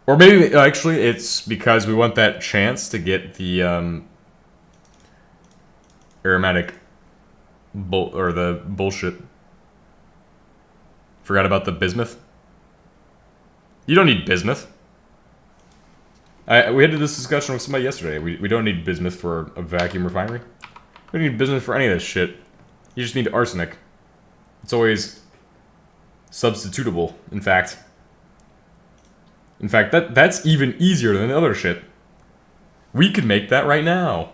Or maybe, actually, it's because we want that chance to get the aromatic the bullshit. Forgot about the bismuth. You don't need bismuth. We had this discussion with somebody yesterday. We don't need bismuth for a vacuum refinery. We don't need bismuth for any of this shit. You just need arsenic. It's always substitutable, in fact. In fact, that's even easier than the other shit. We could make that right now.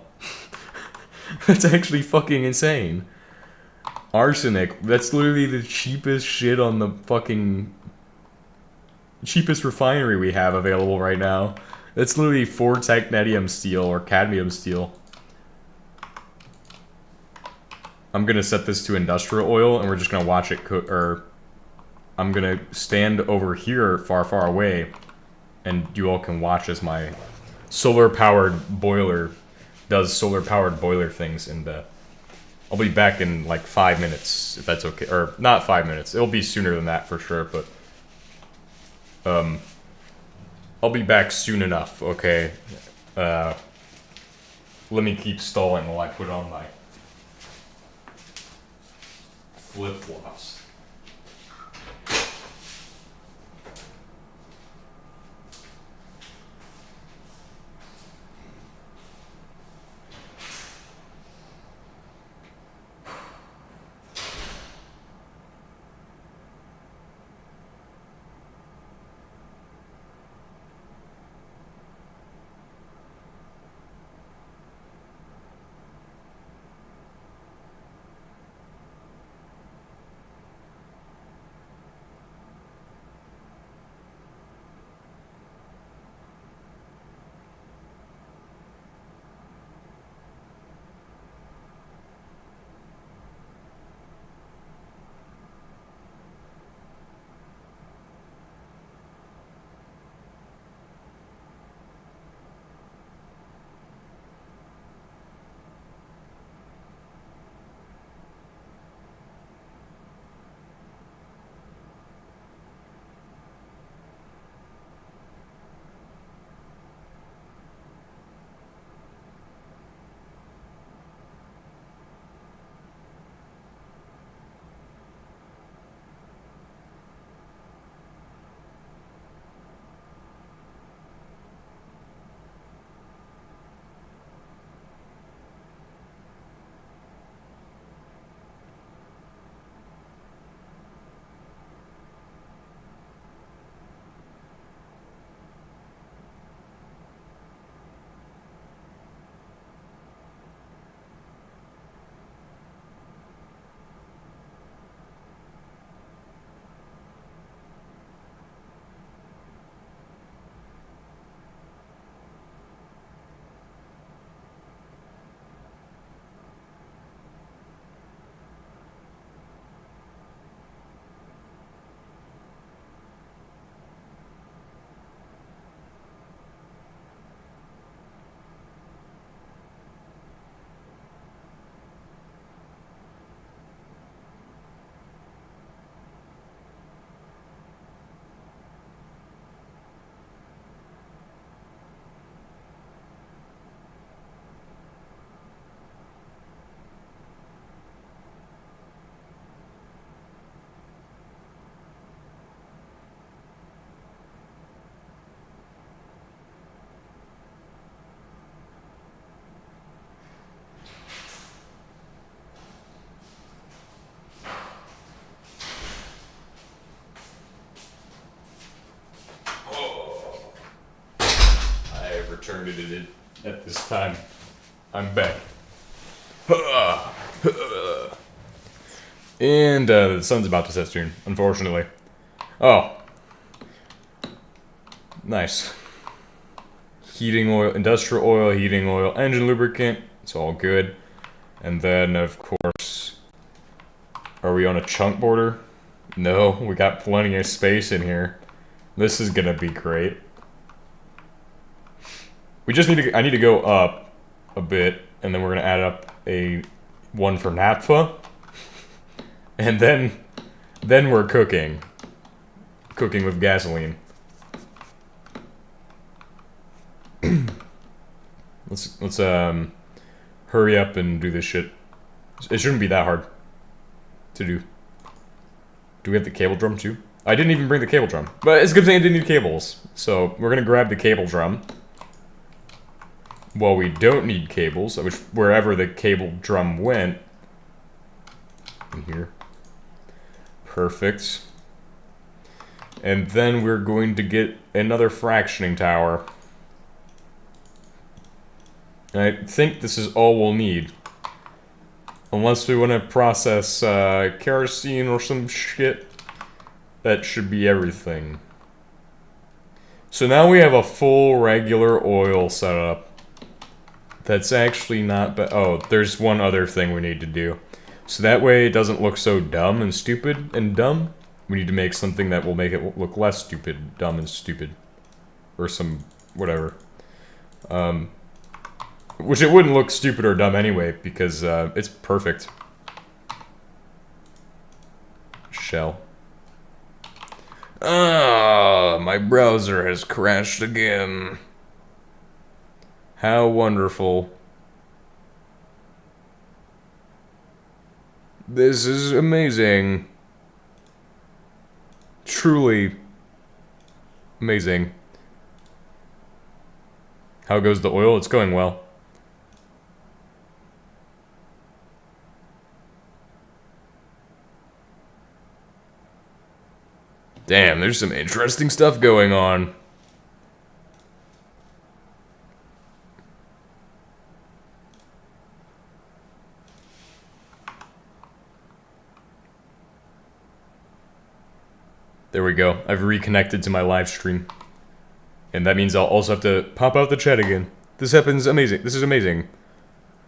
That's actually fucking insane. Arsenic, that's literally the cheapest shit on the fucking... cheapest refinery we have available right now. It's literally 4 technetium steel or cadmium steel. I'm gonna set this to industrial oil and we're just gonna watch it cook, or... I'm gonna stand over here far, far away and you all can watch as my solar-powered boiler does solar-powered boiler things, and I'll be back in like 5 minutes, if that's okay. Or, not 5 minutes. It'll be sooner than that for sure, but... I'll be back soon enough, okay? Let me keep stalling while I put on my flip-flops. Returned it at this time. I'm back. And the sun's about to set soon, unfortunately. Oh. Nice. Heating oil, industrial oil, heating oil, engine lubricant. It's all good. And then, of course, are we on a chunk border? No, we got plenty of space in here. This is gonna be great. We just need to, I need to go up a bit, and then we're gonna add up a one for naphtha. And then we're cooking. Cooking with gasoline. Let's hurry up and do this shit. It shouldn't be that hard to do. Do we have the cable drum too? I didn't even bring the cable drum. But it's a good thing I didn't need cables. So we're gonna grab the cable drum. Well, we don't need cables, which wherever the cable drum went. In here. Perfect. And then we're going to get another fractioning tower. And I think this is all we'll need. Unless we want to process kerosene or some shit. That should be everything. So now we have a full regular oil setup. That's actually not bad. Oh, there's one other thing we need to do. So that way it doesn't look so dumb and stupid and dumb. We need to make something that will make it look less stupid, dumb, and stupid. Or some whatever. Which it wouldn't look stupid or dumb anyway, because it's perfect. Shell. Ah, my browser has crashed again. How wonderful. This is amazing. Truly amazing. How goes the oil? It's going well. Damn, there's some interesting stuff going on. There we go. I've reconnected to my live stream. And that means I'll also have to pop out the chat again. This happens amazing. This is amazing.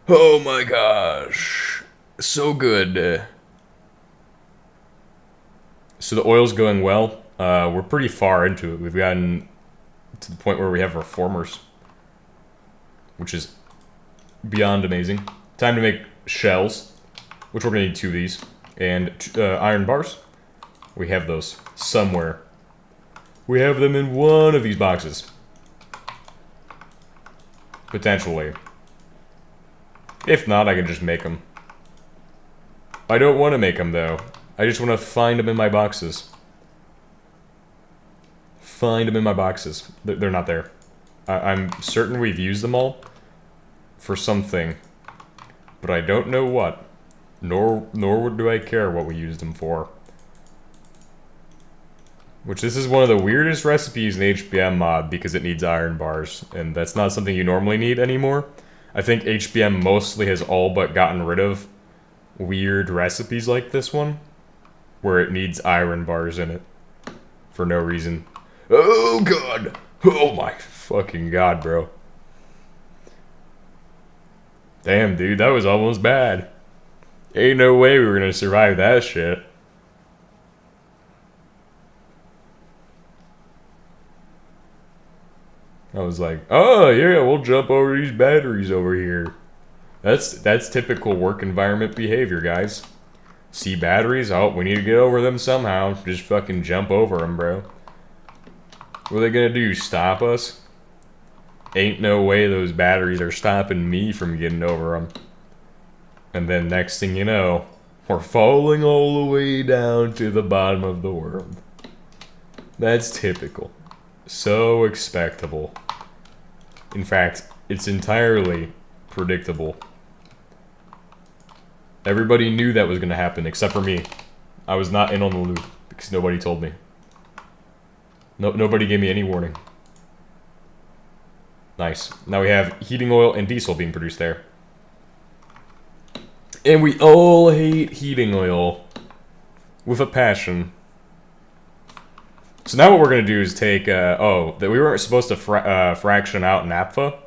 Oh my gosh. So good. So the oil's going well. We're pretty far into it. We've gotten to the point where we have reformers. Which is beyond amazing. Time to make shells. Which we're going to need 2 of these. And iron bars. We have those somewhere. We have them in one of these boxes. Potentially. If not, I can just make them. I don't want to make them, though. I just want to find them in my boxes. Find them in my boxes. They're not there. I'm certain we've used them all for something. But I don't know what. Nor do I care what we used them for. Which this is one of the weirdest recipes in the HBM mod because it needs iron bars. And that's not something you normally need anymore. I think HBM mostly has all but gotten rid of weird recipes like this one. Where it needs iron bars in it. For no reason. Oh god! Oh my fucking god, bro. Damn, dude, that was almost bad. Ain't no way we were gonna survive that shit. I was like, oh yeah, we'll jump over these batteries over here. That's typical work environment behavior, guys. See batteries? Oh, we need to get over them somehow. Just fucking jump over them, bro. What are they gonna do? Stop us? Ain't no way those batteries are stopping me from getting over them. And then next thing you know, we're falling all the way down to the bottom of the world. That's typical. So expectable. In fact, it's entirely predictable. Everybody knew that was going to happen, except for me. I was not in on the loop, because nobody told me. Nobody gave me any warning. Nice. Now we have heating oil and diesel being produced there. And we all hate heating oil. With a passion. So now what we're going to do is take, that we weren't supposed to fraction out naphtha.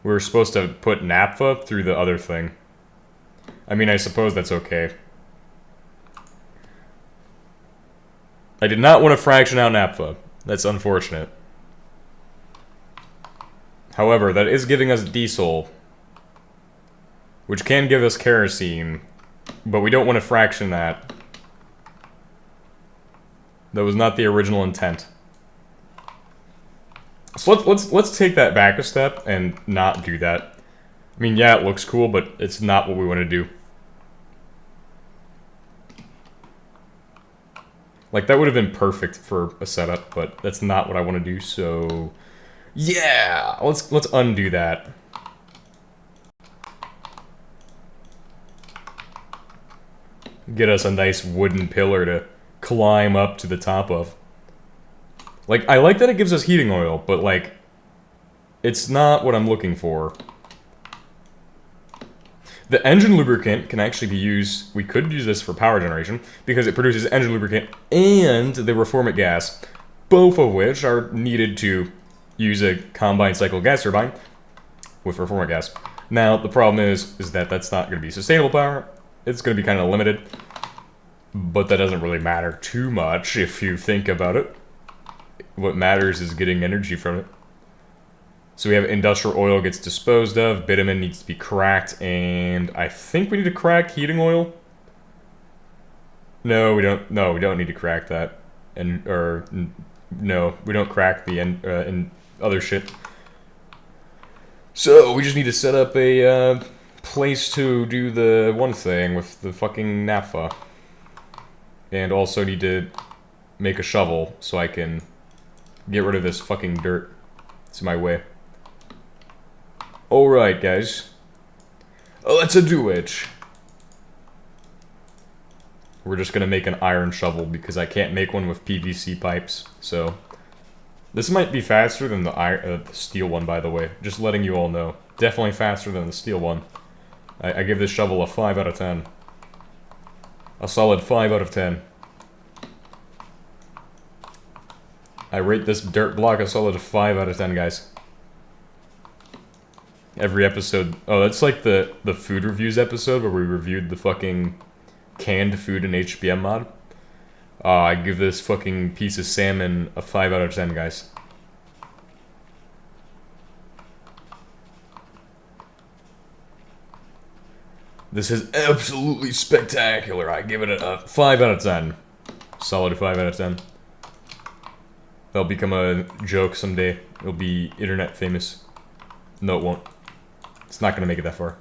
We were supposed to put naphtha through the other thing. I mean, I suppose that's okay. I did not want to fraction out naphtha. That's unfortunate. However, that is giving us diesel, which can give us kerosene, but we don't want to fraction that. That was not the original intent. So let's take that back a step and not do that. I mean, yeah, it looks cool, but it's not what we want to do. Like, that would have been perfect for a setup, but that's not what I want to do, so... Yeah! Let's undo that. Get us a nice wooden pillar to climb up to the top of. Like, I like that it gives us heating oil, but, like, it's not what I'm looking for. The engine lubricant can actually be used... We could use this for power generation, because it produces engine lubricant and the reformant gas, both of which are needed to use a combined cycle gas turbine with reformant gas. Now, the problem is that that's not going to be sustainable power. It's going to be kind of limited, but that doesn't really matter too much if you think about it. What matters is getting energy from it. So we have industrial oil gets disposed of, bitumen needs to be cracked, and I think we need to crack heating oil? No, we don't. No, we don't need to crack that. No, we don't crack the other shit. So we just need to set up a place to do the one thing with the fucking naphtha. And also need to make a shovel so I can get rid of this fucking dirt. It's in my way. Alright, guys. Let's do it. We're just gonna make an iron shovel because I can't make one with PVC pipes, so... This might be faster than the steel one, by the way. Just letting you all know. Definitely faster than the steel one. I give this shovel a 5 out of 10. A solid 5 out of 10. I rate this dirt block a solid 5 out of 10, guys. Every episode... Oh, that's like the food reviews episode where we reviewed the fucking canned food in HBM mod. I give this fucking piece of salmon a 5 out of 10, guys. This is absolutely spectacular. I give it a 5 out of 10. Solid 5 out of 10. That'll become a joke someday. It'll be internet famous. No, it won't. It's not gonna make it that far.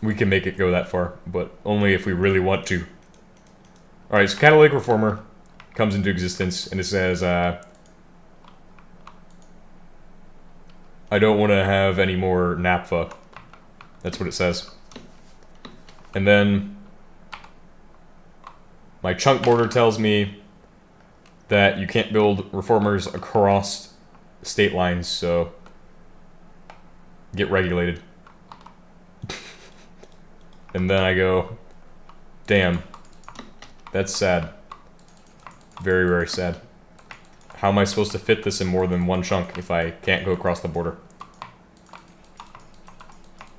We can make it go that far, but only if we really want to. Alright, so catalytic reformer comes into existence, and it says, I don't want to have any more naphtha. That's what it says. And then my chunk border tells me that you can't build reformers across state lines, so get regulated. And then I go, damn, that's sad. Very, very sad. How am I supposed to fit this in more than one chunk if I can't go across the border?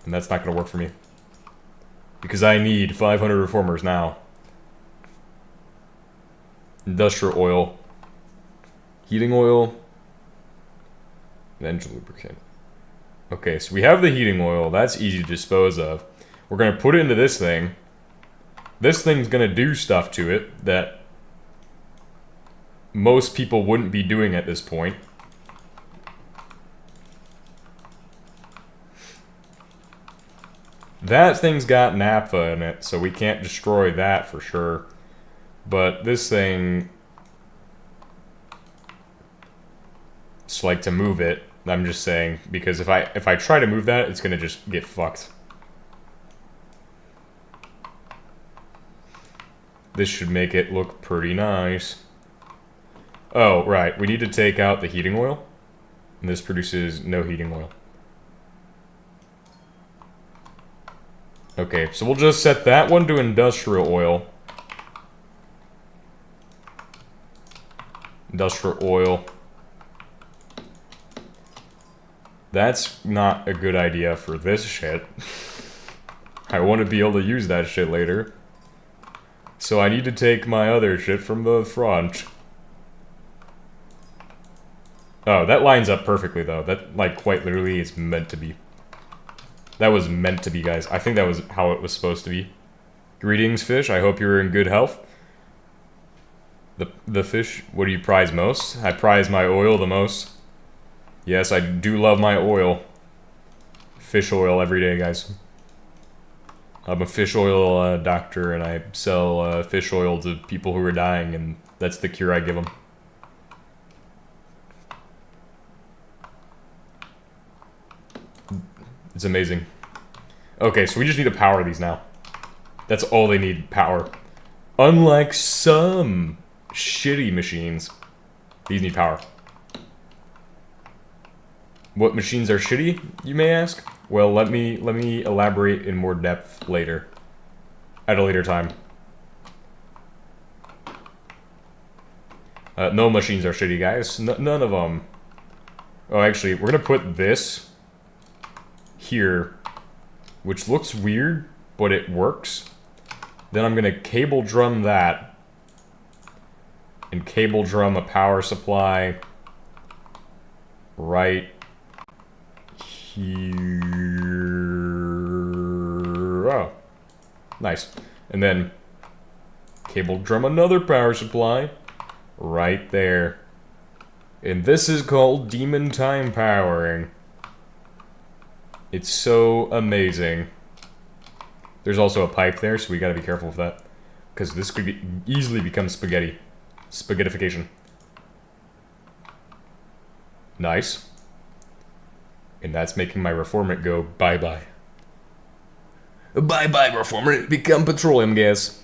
And that's not going to work for me. Because I need 500 reformers now. Industrial oil. Heating oil. And engine lubricant. Okay, so we have the heating oil. That's easy to dispose of. We're going to put it into this thing. This thing's going to do stuff to it that most people wouldn't be doing at this point. That thing's got naphtha in it, so we can't destroy that for sure. But this thing... It's like to move it, I'm just saying, because if I try to move that, it's going to just get fucked. This should make it look pretty nice. Oh, right. We need to take out the heating oil. And this produces no heating oil. Okay, so we'll just set that one to industrial oil. Industrial oil. That's not a good idea for this shit. I want to be able to use that shit later. So I need to take my other shit from the front. Oh, that lines up perfectly, though. That, like, quite literally is meant to be. That was meant to be, guys. I think that was how it was supposed to be. Greetings, fish. I hope you're in good health. The fish, what do you prize most? I prize my oil the most. Yes, I do love my oil. Fish oil every day, guys. I'm a fish oil doctor, and I sell fish oil to people who are dying, and that's the cure I give them. It's amazing. Okay, so we just need to power these now. That's all they need, power. Unlike some shitty machines, these need power. What machines are shitty, you may ask? Well, let me elaborate in more depth later. At a later time. No machines are shitty, guys. None of them. Oh, actually, we're gonna put this here, which looks weird, but it works. Then I'm gonna cable drum that, and cable drum a power supply right here. Oh, nice. And then cable drum another power supply right there. And this is called Demon Time Powering. It's so amazing. There's also a pipe there, so we gotta be careful with that. Because this could easily become spaghetti. Spaghettification. Nice. And that's making my reformant go bye-bye. Bye-bye, reformant. Become petroleum gas.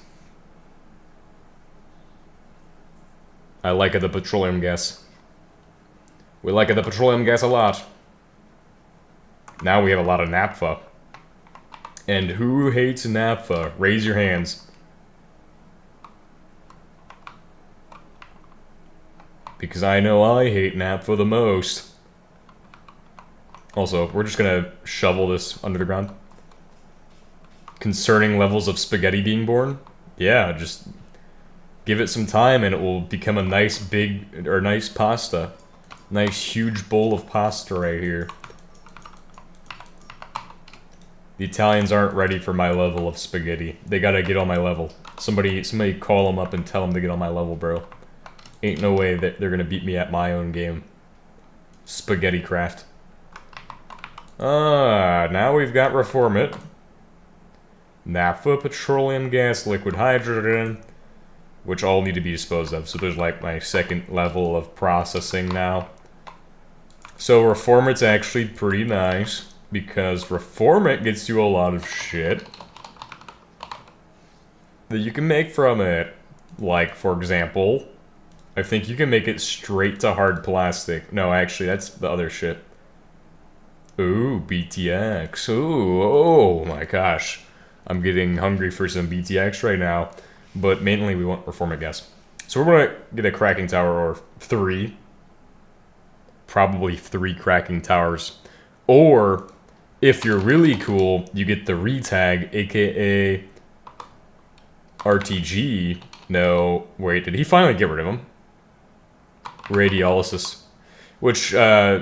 I like the petroleum gas. We like the petroleum gas a lot. Now we have a lot of naphtha. And who hates naphtha? Raise your hands. Because I know I hate naphtha the most. Also, we're just gonna shovel this under the ground. Concerning levels of spaghetti being born? Yeah, just give it some time and it will become a nice big, or nice pasta. Nice huge bowl of pasta right here. The Italians aren't ready for my level of spaghetti. They gotta get on my level. Somebody call them up and tell them to get on my level, bro. Ain't no way that they're gonna beat me at my own game. Spaghetti craft. Now we've got reformant. Naphtha, petroleum gas, liquid hydrogen, which all need to be disposed of. So there's like my second level of processing now. So reformant's actually pretty nice, because reformant gets you a lot of shit that you can make from it. Like, for example, I think you can make it straight to hard plastic. No, actually, that's the other shit. Ooh, BTX. Ooh, oh my gosh. I'm getting hungry for some BTX right now. But mainly we want reformant gas. So we're gonna get a cracking tower, or 3. Probably 3 cracking towers. Or, if you're really cool, you get the retag, aka RTG. No, wait, did he finally get rid of him? Radiolysis. Which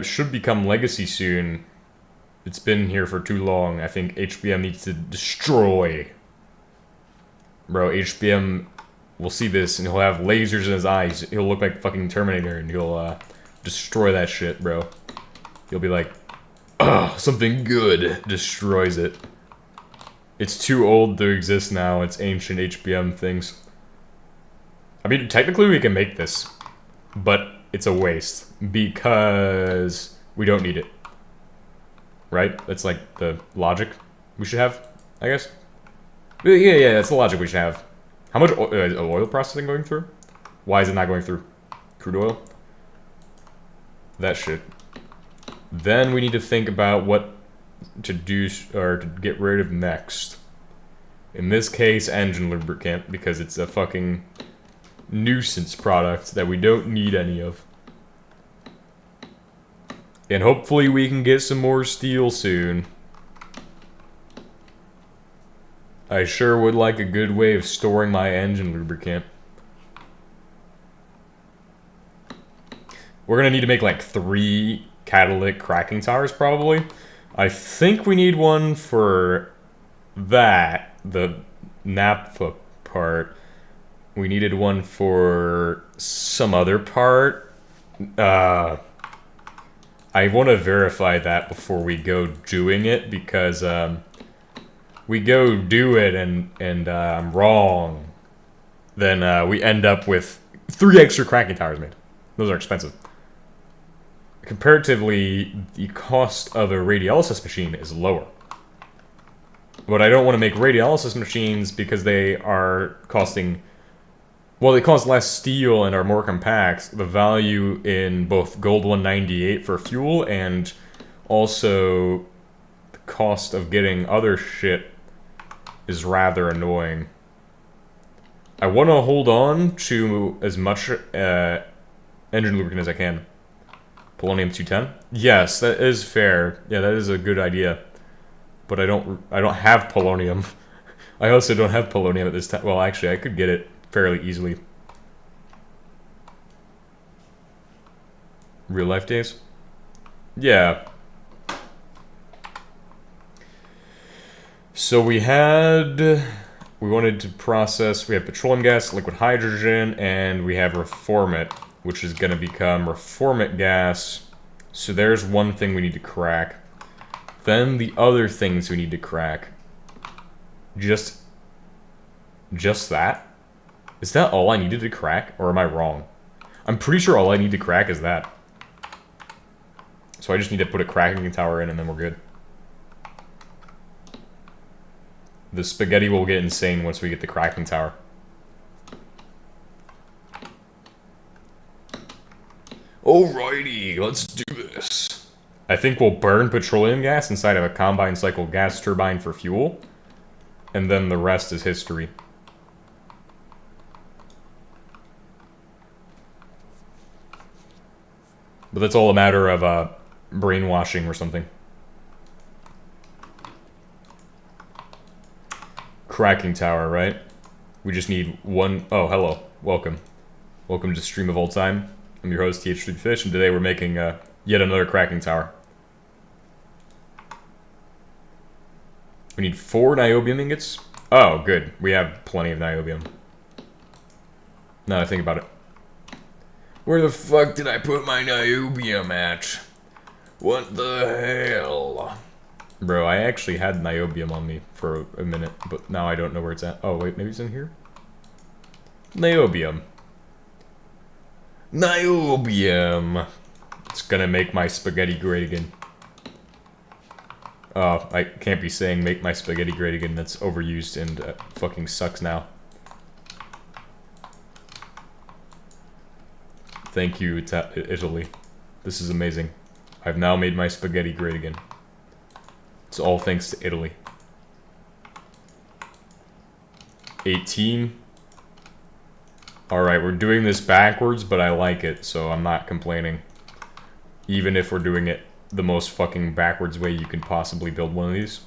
should become legacy soon. It's been here for too long. I think HBM needs to destroy. Bro, HBM will see this and he'll have lasers in his eyes. He'll look like fucking Terminator and he'll destroy that shit, bro. He'll be like, ugh, something good destroys it. It's too old to exist now. It's ancient HBM things. I mean, technically we can make this, but it's a waste because we don't need it. Right? That's like the logic we should have, I guess. Yeah, that's the logic we should have. How much oil processing going through? Why is it not going through? Crude oil? That shit. Then we need to think about what to do, or to get rid of next. In this case, engine lubricant, because it's a fucking nuisance product that we don't need any of. And hopefully we can get some more steel soon. I sure would like a good way of storing my engine lubricant. We're gonna need to make like 3 catalytic cracking towers probably. I think we need one for that, the naphtha part. We needed one for some other part. I want to verify that before we go doing it, because we go do it and I'm wrong. Then we end up with 3 extra cracking towers made. Those are expensive. Comparatively, the cost of a radiolysis machine is lower. But I don't want to make radiolysis machines because they are costing... Well, they cost less steel and are more compact. The value in both gold 198 for fuel and also the cost of getting other shit is rather annoying. I want to hold on to as much engine lubricant as I can. Polonium 210? Yes, that is fair. Yeah, that is a good idea. But I don't have polonium. I also don't have polonium at this time. Well, actually, I could get it fairly easily. Real life days? Yeah. So we wanted to process, we have petroleum gas, liquid hydrogen, and we have reformate, which is going to become reformate gas. So there's one thing we need to crack. Then the other things we need to crack. Just that? Is that all I needed to crack, or am I wrong? I'm pretty sure all I need to crack is that. So I just need to put a cracking tower in and then we're good. The spaghetti will get insane once we get the cracking tower. Alrighty, let's do this. I think we'll burn petroleum gas inside of a combined cycle gas turbine for fuel. And then the rest is history. But that's all a matter of brainwashing or something. Cracking tower, right? We just need one... Oh, hello. Welcome. Welcome to Stream of All Time. I'm your host, TH3Fish, and today we're making yet another cracking tower. We need 4 niobium ingots. Oh, good. We have plenty of niobium. Now that I think about it. Where the fuck did I put my niobium at? What the hell? Bro, I actually had niobium on me for a minute, but now I don't know where it's at. Oh, wait, maybe it's in here? Niobium. Niobium! It's gonna make my spaghetti great again. Oh, I can't be saying make my spaghetti great again. That's overused and fucking sucks now. Thank you, Italy. This is amazing. I've now made my spaghetti great again. It's all thanks to Italy. 18. Alright, we're doing this backwards, but I like it, so I'm not complaining. Even if we're doing it the most fucking backwards way you can possibly build one of these.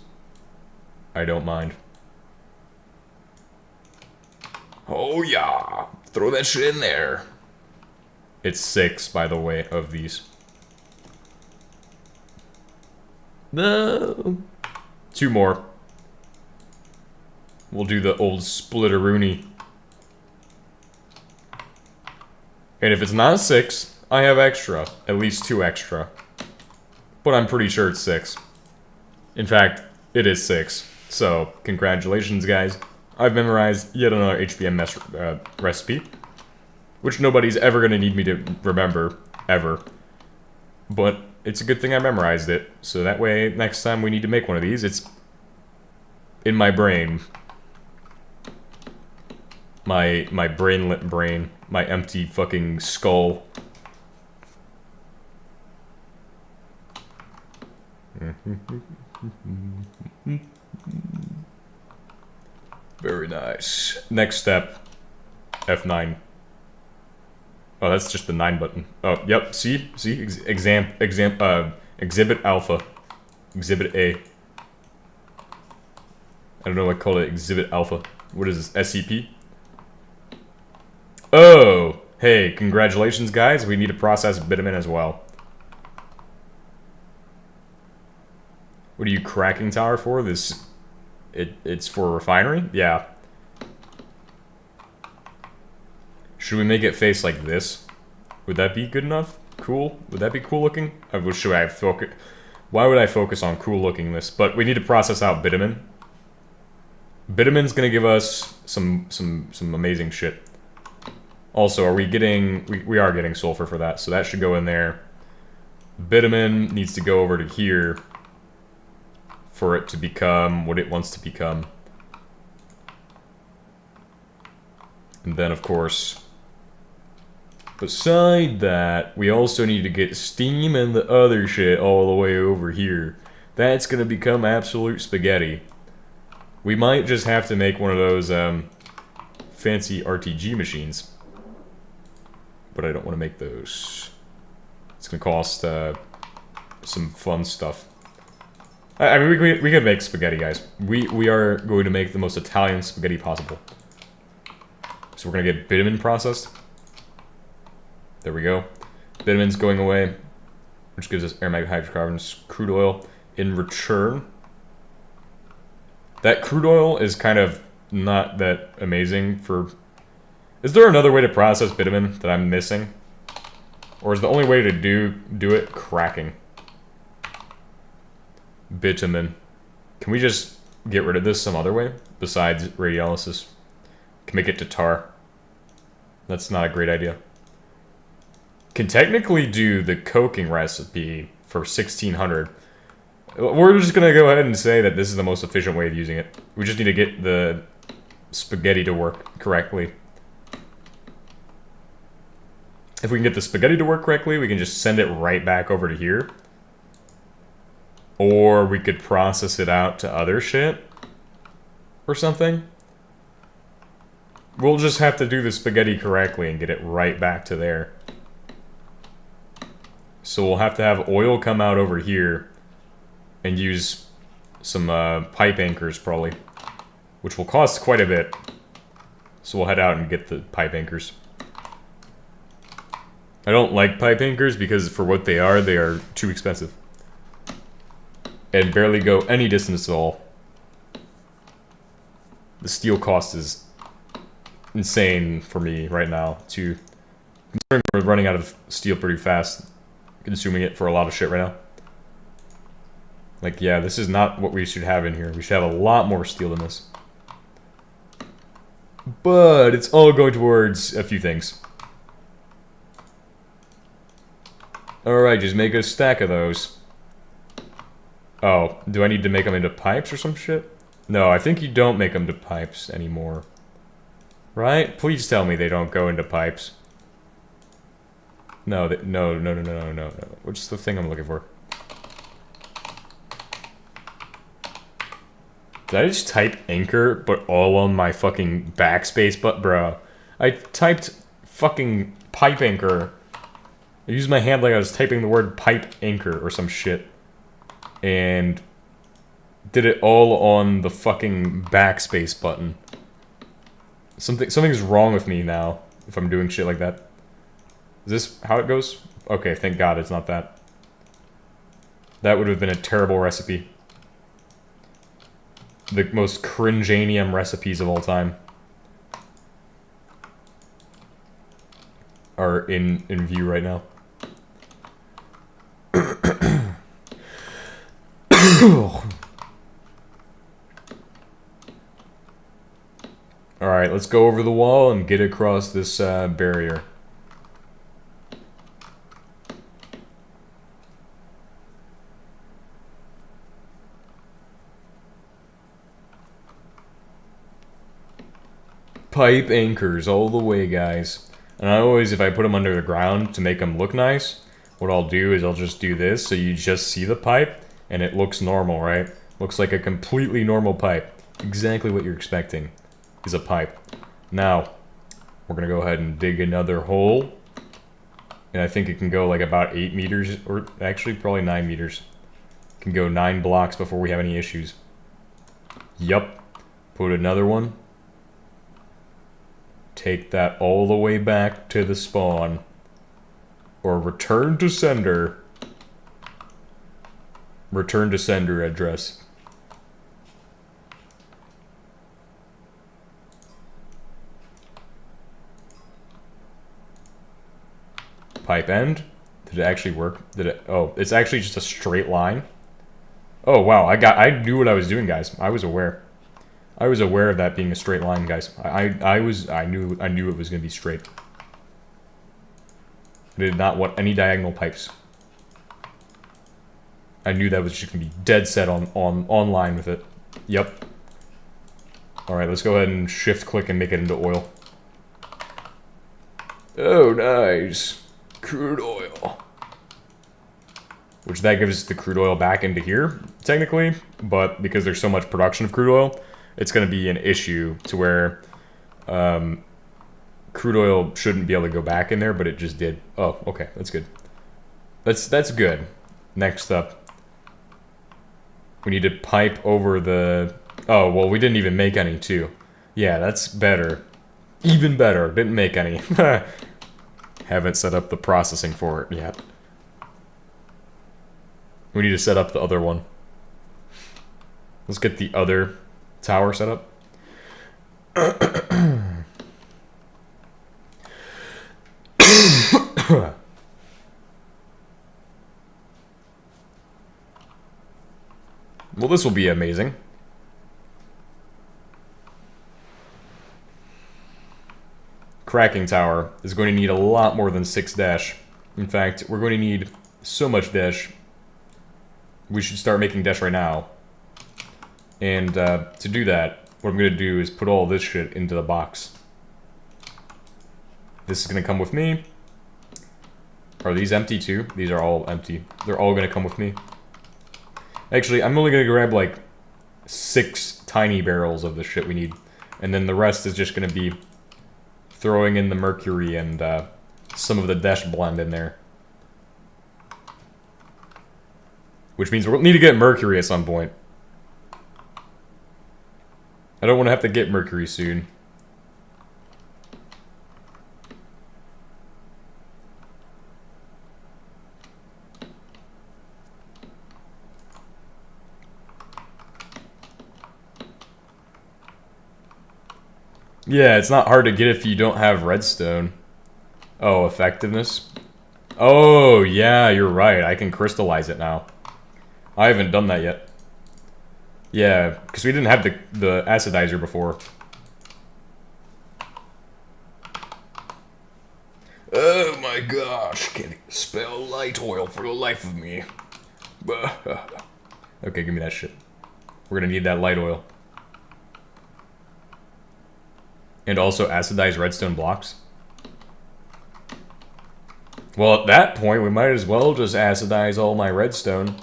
I don't mind. Oh yeah! Throw that shit in there! It's 6, by the way, of these. No. 2 more. We'll do the old splitteroonie. And if it's not 6, I have extra. At least 2 extra. But I'm pretty sure it's 6. In fact, it is 6. So, congratulations, guys. I've memorized yet another HBM recipe. Which nobody's ever going to need me to remember, ever. But it's a good thing I memorized it. So that way, next time we need to make one of these, it's in my brain. My brainlet brain. My empty fucking skull. Very nice. Next step. F9. Oh, that's just the 9 button. Oh, yep. See? Exhibit alpha. Exhibit A. I don't know what I call it. Exhibit alpha. What is this? SCP? Oh! Hey, congratulations, guys. We need to process bitumen as well. What are you cracking tower for? It's for refinery? Yeah. Should we make it face like this? Would that be good enough? Cool? Would that be cool looking? Why would I focus on cool looking this? But we need to process out bitumen. Bitumen's gonna give us some amazing shit. Also, are we getting... We are getting sulfur for that, so that should go in there. Bitumen needs to go over to here for it to become what it wants to become. And then, of course, beside that, we also need to get steam and the other shit all the way over here. That's gonna become absolute spaghetti. We might just have to make one of those fancy RTG machines. But I don't want to make those. It's gonna cost some fun stuff. I mean, we could make spaghetti, guys. We are going to make the most Italian spaghetti possible. So we're gonna get bitumen processed. There we go. Bitumen's going away, which gives us aromatic hydrocarbons, crude oil. In return, that crude oil is kind of not that amazing for... Is there another way to process bitumen that I'm missing? Or is the only way to do it cracking? Bitumen. Can we just get rid of this some other way? Besides radiolysis? Can make it to tar. That's not a great idea. Can technically do the coking recipe for 1600. We're just gonna go ahead and say that this is the most efficient way of using it. We just need to get the spaghetti to work correctly. If we can get the spaghetti to work correctly, we can just send it right back over to here. Or we could process it out to other shit. Or something. We'll just have to do the spaghetti correctly and get it right back to there. So we'll have to have oil come out over here and use some pipe anchors probably, which will cost quite a bit. So we'll head out and get the pipe anchors. I don't like pipe anchors because for what they are too expensive. And barely go any distance at all. The steel cost is insane for me right now, too. Considering we're running out of steel pretty fast, consuming it for a lot of shit right now. Like, yeah, this is not what we should have in here. We should have a lot more steel than this. But it's all going towards a few things. Alright, just make a stack of those. Oh, do I need to make them into pipes or some shit? No, I think you don't make them to pipes anymore. Right? Please tell me they don't go into pipes. No, no. What's the thing I'm looking for? Did I just type anchor, but all on my fucking backspace? But bro, I typed fucking pipe anchor. I used my hand like I was typing the word pipe anchor or some shit. And did it all on the fucking backspace button. Something's wrong with me now if I'm doing shit like that. Is this how it goes? Okay, thank God it's not that. That would have been a terrible recipe. The most cringe-anium recipes of all time are in view right now. Alright, let's go over the wall and get across this barrier. Pipe anchors all the way, guys. And I always, if I put them under the ground to make them look nice, what I'll do is I'll just do this so you just see the pipe and it looks normal, right? Looks like a completely normal pipe. Exactly what you're expecting is a pipe. Now, we're gonna go ahead and dig another hole And I think it can go like about 8 meters, or actually probably 9 meters. Can go 9 blocks before we have any issues. Yup. Put another one. Take that all the way back to the spawn. Or return to sender. Return to sender address. Pipe end. Did it actually work? Did it? Oh, it's actually just a straight line. Oh wow, I knew what I was doing, guys. I was aware. I was aware of that being a straight line, guys. I knew it was gonna be straight. I did not want any diagonal pipes. I knew that was just gonna be dead set on line with it. Yep. Alright, let's go ahead and shift click and make it into oil. Oh, nice. Crude oil. Which that gives the crude oil back into here, technically. But because there's so much production of crude oil, it's going to be an issue to where crude oil shouldn't be able to go back in there, but it just did. Oh, okay, that's good. That's good. Next up, we need to pipe over the... Oh, well, we didn't even make any, too. Yeah, that's better. Even better. Didn't make any. Haven't set up the processing for it yet. We need to set up the other one. Let's get the other tower set up. Well, this will be amazing. Cracking tower is going to need a lot more than 6 dash. In fact, we're going to need so much dash. We should start making dash right now. And to do that, what I'm going to do is put all this shit into the box. This is going to come with me. Are these empty too? These are all empty. They're all going to come with me. Actually, I'm only going to grab like 6 tiny barrels of the shit we need. And then the rest is just going to be throwing in the mercury and some of the dash blend in there. Which means we'll need to get mercury at some point. I don't want to have to get mercury soon. Yeah, it's not hard to get if you don't have redstone. Oh, effectiveness? Oh, yeah, you're right. I can crystallize it now. I haven't done that yet. Yeah, because we didn't have the acidizer before. Oh my gosh, can't spell light oil for the life of me. Okay, give me that shit. We're gonna need that light oil. And also acidized redstone blocks. Well, at that point, we might as well just acidize all my redstone.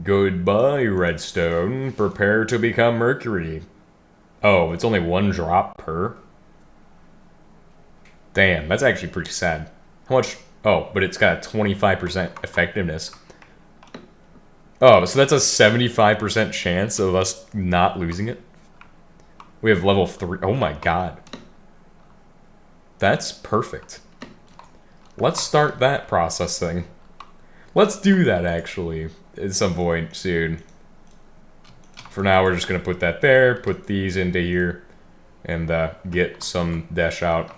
Goodbye, redstone. Prepare to become mercury. Oh, it's only 1 drop per? Damn, that's actually pretty sad. How much? Oh, but it's got a 25% effectiveness. Oh, so that's a 75% chance of us not losing it? We have level 3. Oh my god. That's perfect. Let's start that processing. Let's do that, actually, at some point soon. For now, we're just going to put that there, put these into here, and get some dash out.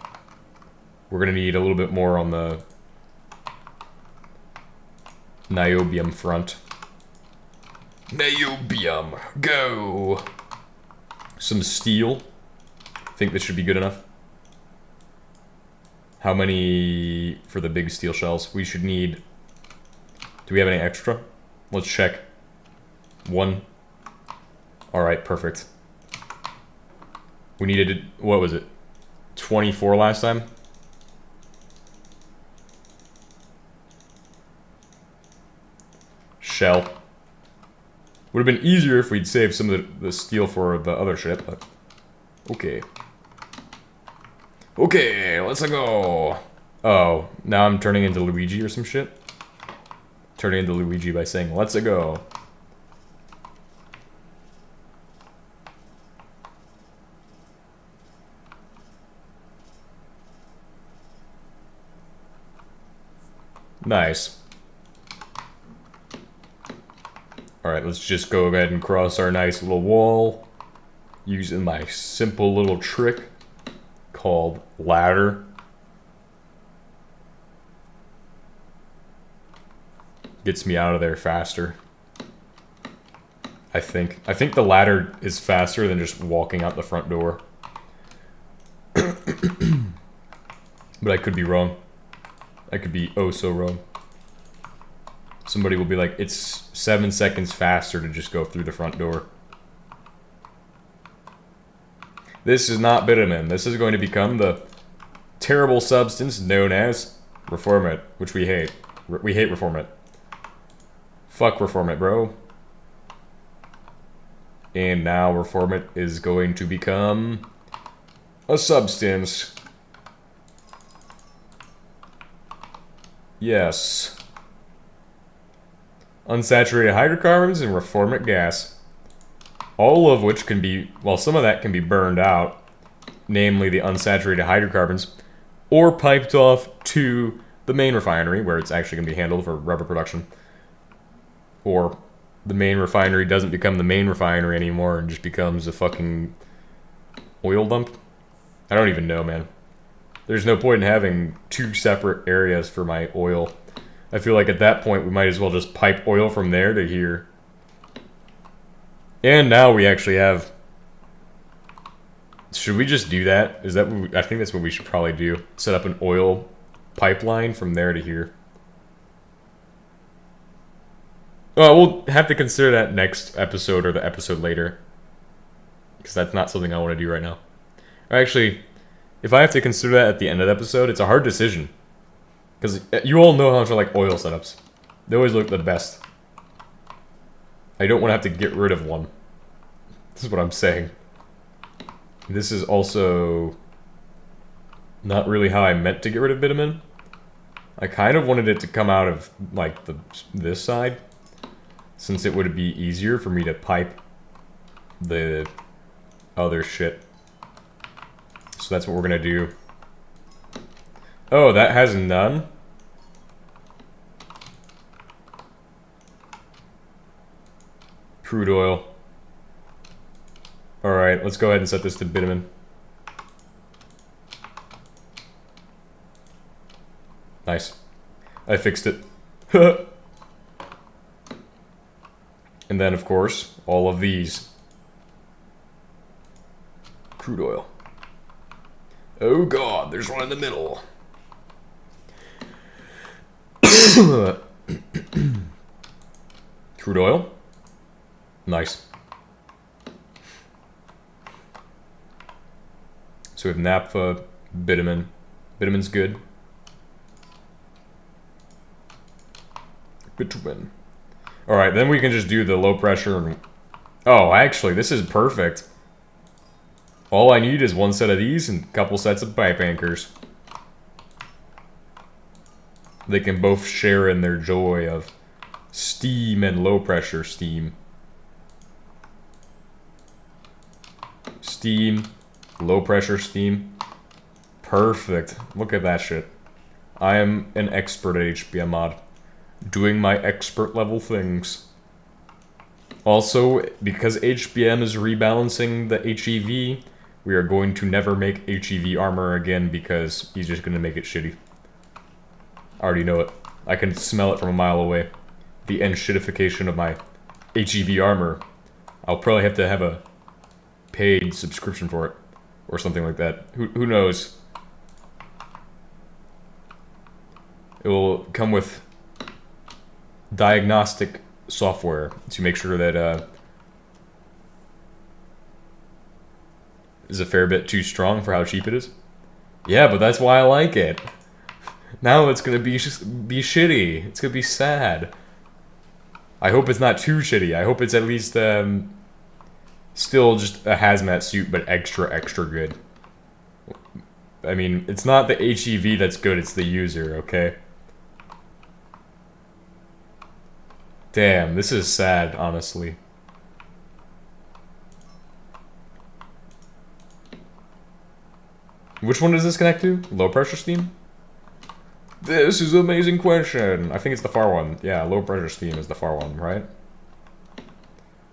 We're going to need a little bit more on the niobium front. Niobium, go! Some steel. I think this should be good enough. How many for the big steel shells? We should need... Do we have any extra? Let's check. 1. Alright, perfect. We needed... What was it? 24 last time? Shell. Would have been easier if we'd saved some of the steel for the other ship, but... Okay. Okay, let's go. Oh, now I'm turning into Luigi or some shit? Turning into Luigi by saying, let's go. Nice. Alright, let's just go ahead and cross our nice little wall using my simple little trick called ladder. Gets me out of there faster. I think the ladder is faster than just walking out the front door. But I could be wrong. I could be oh so wrong. Somebody will be like, it's 7 seconds faster to just go through the front door. This is not bitumen. This is going to become the terrible substance known as reformate, which we hate. We hate reformate. Fuck reformate, bro. And now reformate is going to become a substance. Yes. Unsaturated hydrocarbons and reformate gas. All of which can be, well, some of that can be burned out, namely the unsaturated hydrocarbons, or piped off to the main refinery, where it's actually going to be handled for rubber production. Or the main refinery doesn't become the main refinery anymore and just becomes a fucking oil dump. I don't even know, man. There's no point in having two separate areas for my oil. I feel like at that point we might as well just pipe oil from there to here. And now we actually have... Should we just do that? Is that what we... I think that's what we should probably do. Set up an oil pipeline from there to here. Oh, we'll have to consider that next episode or the episode later. Because that's not something I want to do right now. Or actually, if I have to consider that at the end of the episode, it's a hard decision. Because you all know how much I like oil setups. They always look the best. I don't want to have to get rid of one. This is what I'm saying. This is also not really how I meant to get rid of bitumen. I kind of wanted it to come out of, like, this side. Since it would be easier for me to pipe the other shit. So that's what we're gonna do. Oh, that has none? Crude oil. Alright, let's go ahead and set this to bitumen. Nice. I fixed it. And then, of course, all of these. Crude oil. Oh god, there's one in the middle. Crude oil. Nice. So we have naphtha, bitumen. Bitumen's good. Bitumen. Alright, then we can just do the low pressure. Oh, actually, this is perfect. All I need is one set of these and a couple sets of pipe anchors. They can both share in their joy of steam and low pressure steam. Steam, low pressure steam. Perfect. Look at that shit. I am an expert at HBM mod. Doing my expert level things. Also, because HBM is rebalancing the HEV, we are going to never make HEV armor again because he's just going to make it shitty. I already know it. I can smell it from a mile away. The enshittification of my HEV armor. I'll probably have to have a paid subscription for it. Or something like that. Who knows? It will come with diagnostic software to make sure that is a fair bit too strong for how cheap it is. Yeah, but that's why I like it. Now it's gonna be shitty. It's gonna be sad. I hope it's not too shitty. I hope it's at least still just a hazmat suit, but extra good. I mean, it's not the HEV that's good, it's the user, okay? Damn, this is sad, honestly. Which one does this connect to? Low pressure steam? This is an amazing question. I think it's the far one. Yeah, low pressure steam is the far one, right?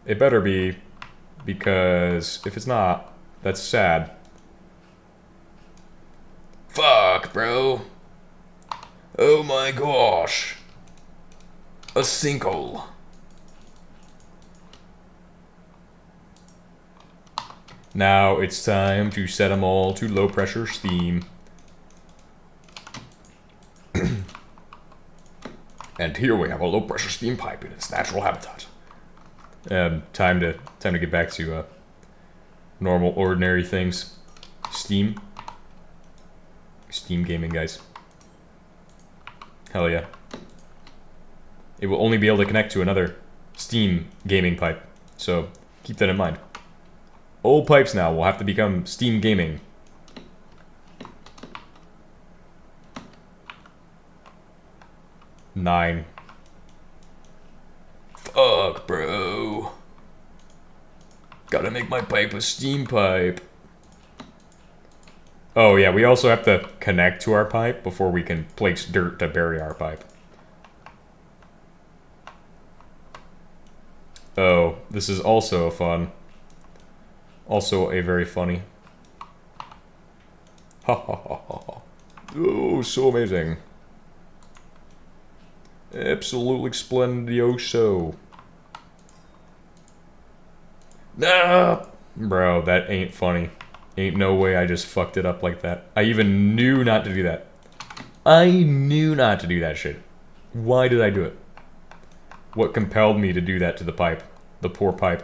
It better be, because if it's not, that's sad. Fuck, bro. Oh my gosh. A sinkhole. Now it's time to set them all to low pressure steam. And here we have a low pressure steam pipe in its natural habitat. Time to get back to normal, ordinary things. Steam gaming, guys. Hell yeah. It will only be able to connect to another Steam gaming pipe, so keep that in mind. Old pipes now will have to become Steam gaming. Nine. Fuck, bro. Gotta make my pipe a steam pipe. Oh yeah, we also have to connect to our pipe before we can place dirt to bury our pipe. Oh, this is also fun. Also a very funny. Ha ha ha ha ha. Oh, so amazing. Absolutely splendioso. Nah! Bro, that ain't funny. Ain't no way I just fucked it up like that. I even knew not to do that. I knew not to do that shit. Why did I do it? What compelled me to do that to the pipe? The poor pipe.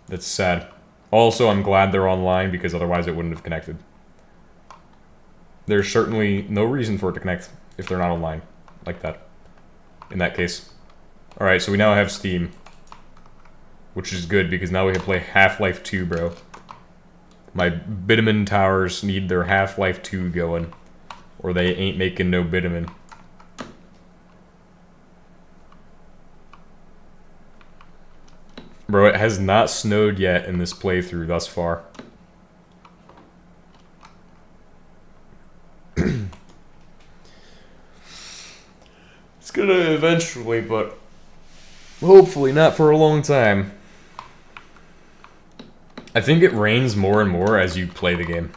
That's sad. Also, I'm glad they're online because otherwise it wouldn't have connected. There's certainly no reason for it to connect if they're not online. Like that. In that case. Alright, so we now have Steam. Which is good because now we can play Half-Life 2, bro. My bitumen towers need their Half-Life 2 going. Or they ain't making no bitumen. Bro, it has not snowed yet in this playthrough thus far. It's gonna eventually, but hopefully not for a long time. I think it rains more and more as you play the game.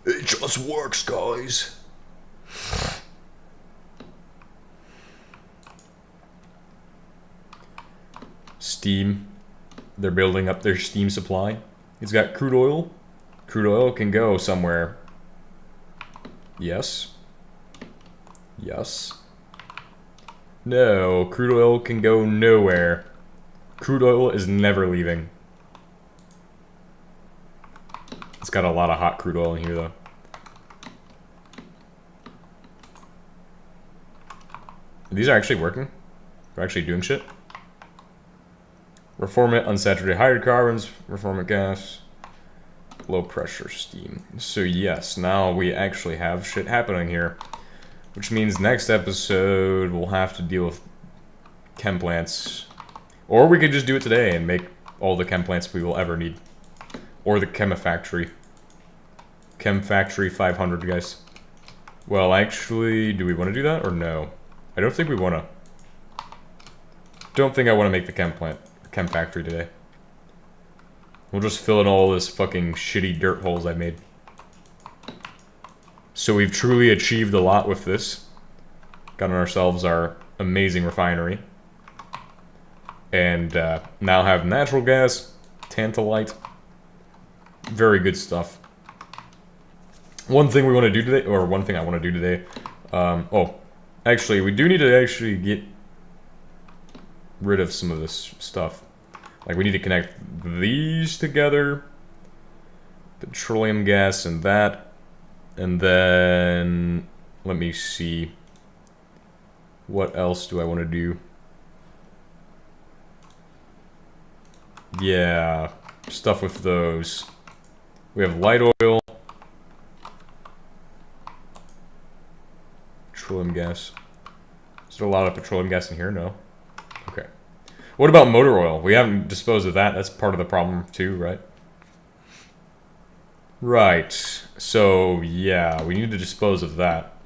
It just works, guys. Steam. They're building up their steam supply. It's got crude oil. Crude oil can go somewhere. Yes. Yes. No, crude oil can go nowhere. Crude oil is never leaving. It's got a lot of hot crude oil in here, though. These are actually working? They're actually doing shit? Reformant unsaturated hydrocarbons, reformant gas, low pressure steam. So yes, now we actually have shit happening here. Which means next episode we'll have to deal with chem plants. Or we could just do it today and make all the chem plants we will ever need. Or the chemifactory. Chemfactory 500, guys. Well, actually, do we want to do that or no? I don't think we want to. Don't think I want to make the chem factory today. We'll just fill in all this fucking shitty dirt holes I made. So we've truly achieved a lot with this. Gotten ourselves our amazing refinery. And now have natural gas, tantalite. Very good stuff. One thing we want to do today, or one thing I want to do today. Oh, actually, we do need to actually get rid of some of this stuff. Like, we need to connect these together. Petroleum gas and that. And then, let me see. What else do I want to do? Yeah, stuff with those. We have light oil. Petroleum gas. Is there a lot of petroleum gas in here? No. Okay. What about motor oil? We haven't disposed of that. That's part of the problem too, right? Right. So, yeah, we need to dispose of that.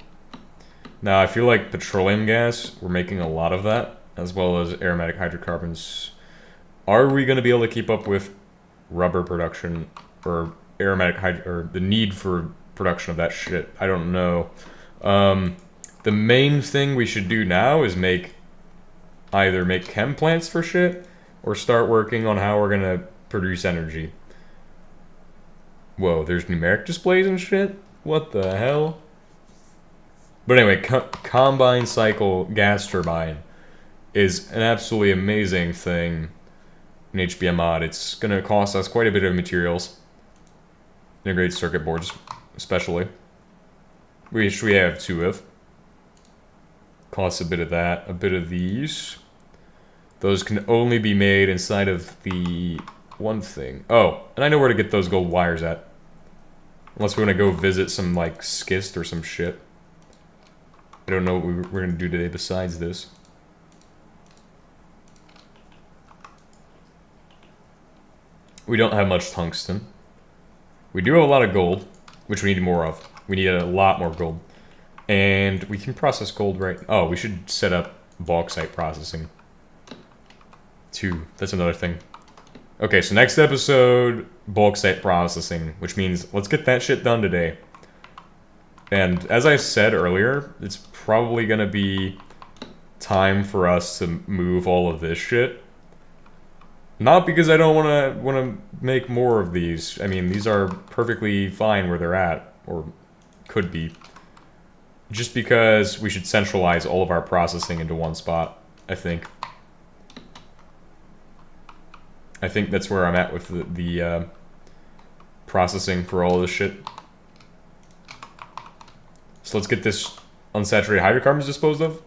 Now, I feel like petroleum gas, we're making a lot of that, as well as aromatic hydrocarbons. Are we going to be able to keep up with rubber production or or the need for production of that shit? I don't know. The main thing we should do now is either make chem plants for shit or start working on how we're going to produce energy. Whoa, there's numeric displays and shit? What the hell? But anyway, combined cycle gas turbine is an absolutely amazing thing in HBM mod. It's going to cost us quite a bit of materials. Integrated circuit boards, especially. Which we have two of. Costs a bit of that, a bit of these. Those can only be made inside of the one thing. Oh, and I know where to get those gold wires at. Unless we want to go visit some, like, schist or some shit. I don't know what we're going to do today besides this. We don't have much tungsten. We do have a lot of gold, which we need more of. We need a lot more gold. And we can process gold right... Oh, we should set up bauxite processing. Too. That's another thing. Okay, so next episode, bauxite processing, which means let's get that shit done today. And as I said earlier, it's probably going to be time for us to move all of this shit. Not because I don't want to make more of these. I mean, these are perfectly fine where they're at, or could be. Just because we should centralize all of our processing into one spot, I think. I think that's where I'm at with the processing for all this shit. So let's get this unsaturated hydrocarbons disposed of.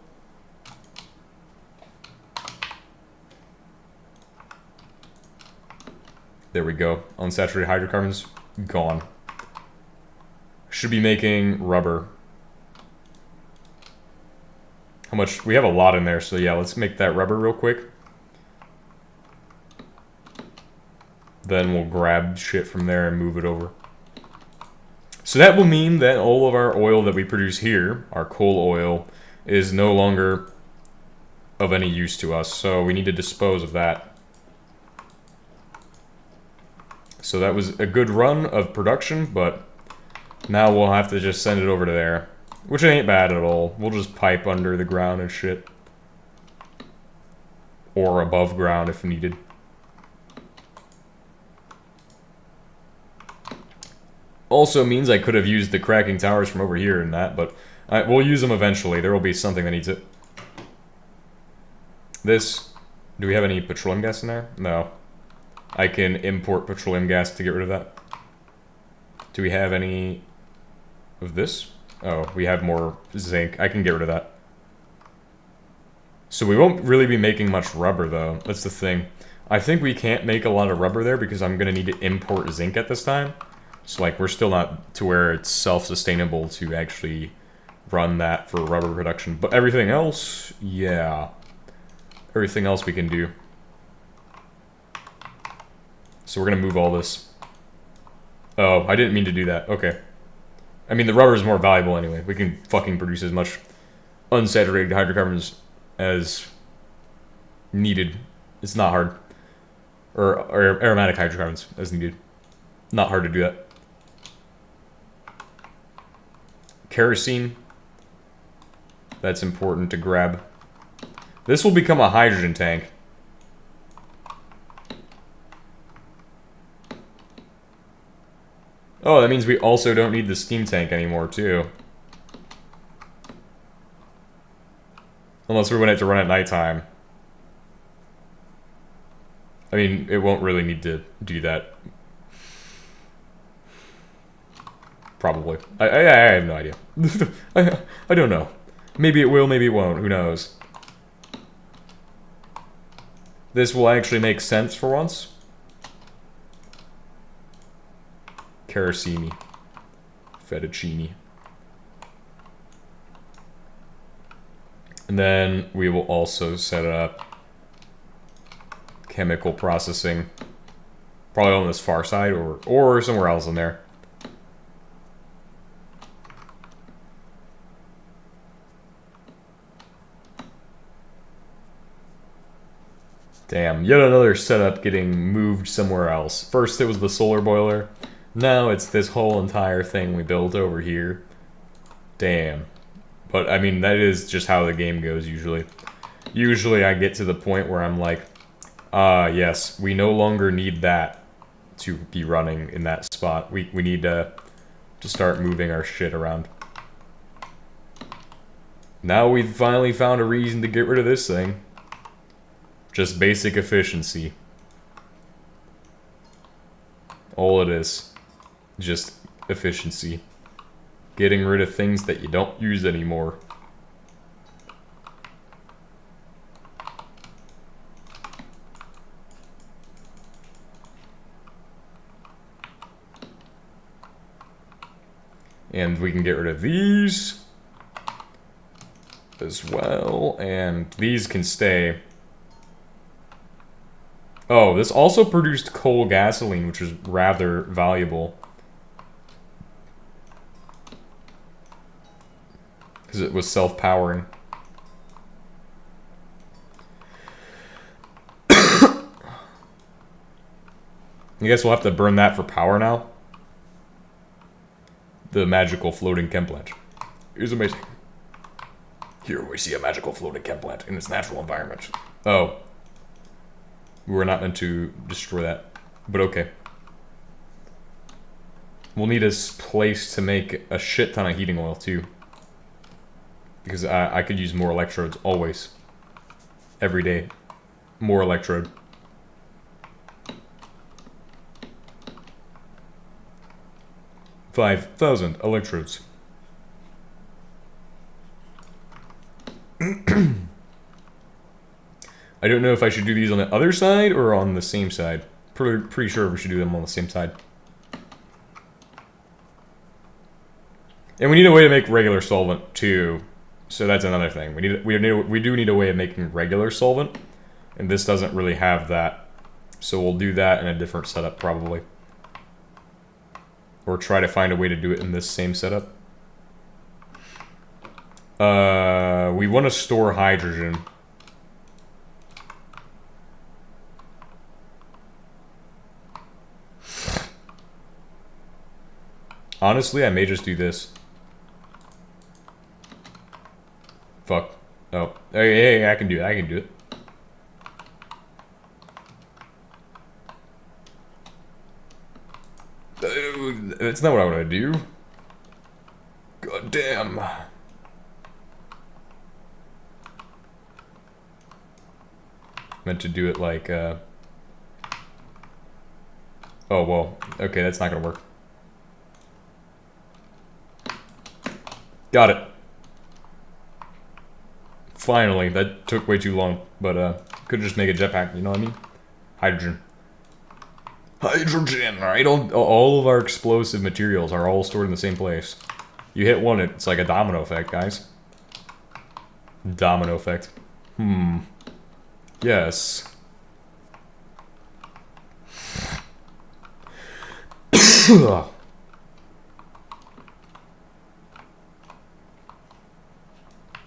There we go. Unsaturated hydrocarbons, gone. Should be making rubber. How much? We have a lot in there, so yeah, let's make that rubber real quick. Then we'll grab shit from there and move it over. So that will mean that all of our oil that we produce here, our coal oil, is no longer of any use to us, so we need to dispose of that. So that was a good run of production, but now we'll have to just send it over to there. Which ain't bad at all. We'll just pipe under the ground and shit. Or above ground if needed. Also means I could have used the cracking towers from over here and that, but we'll use them eventually. There will be something that needs it. This... Do we have any petroleum gas in there? No. I can import petroleum gas to get rid of that. Do we have any of this? Oh, we have more zinc. I can get rid of that. So we won't really be making much rubber, though. That's the thing. I think we can't make a lot of rubber there because I'm going to need to import zinc at this time. So, like, we're still not to where it's self-sustainable to actually run that for rubber production. But everything else, yeah. Everything else we can do. So we're going to move all this. Oh, I didn't mean to do that. Okay. I mean, the rubber is more valuable anyway. We can fucking produce as much unsaturated hydrocarbons as needed. It's not hard. Or aromatic hydrocarbons as needed. Not hard to do that. Kerosene. That's important to grab. This will become a hydrogen tank. Oh, that means we also don't need the steam tank anymore, too. Unless we want it to run at nighttime. I mean, it won't really need to do that. Probably. I have no idea. I don't know. Maybe it will, maybe it won't. Who knows? This will actually make sense for once. Carosini. Fettuccine. And then we will also set up chemical processing. Probably on this far side or somewhere else in there. Damn, yet another setup getting moved somewhere else. First it was the solar boiler. Now it's this whole entire thing we built over here. Damn. But, I mean, that is just how the game goes, usually. Usually I get to the point where I'm like, yes, we no longer need that to be running in that spot. We need to start moving our shit around. Now we've finally found a reason to get rid of this thing. Just basic efficiency. All it is. Just efficiency. Getting rid of things that you don't use anymore. And we can get rid of these as well, and these can stay. Oh, this also produced coal gasoline, which is rather valuable. Because it was self-powering. I guess we'll have to burn that for power now. The magical floating chem plant is amazing. Here we see a magical floating chem plant in its natural environment. Oh. We were not meant to destroy that, but okay. We'll need a place to make a shit ton of heating oil too. Because I could use more electrodes always. Every day. More electrode. $5,000 electrodes. I don't know if I should do these on the other side or on the same side. Pretty sure we should do them on the same side. And we need a way to make regular solvent too. So that's another thing. We do need a way of making regular solvent, and this doesn't really have that. So we'll do that in a different setup probably. Or try to find a way to do it in this same setup. We want to store hydrogen. Honestly, I may just do this. Fuck. Oh. Hey, I can do it. I can do it. That's not what I want to do. God damn. Meant to do it like, Oh, well. Okay, that's not gonna work. Got it. Finally, that took way too long, but could just make a jetpack, you know what I mean? Hydrogen. Hydrogen! All of our explosive materials are all stored in the same place. You hit one, it's like a domino effect, guys. Domino effect. Yes.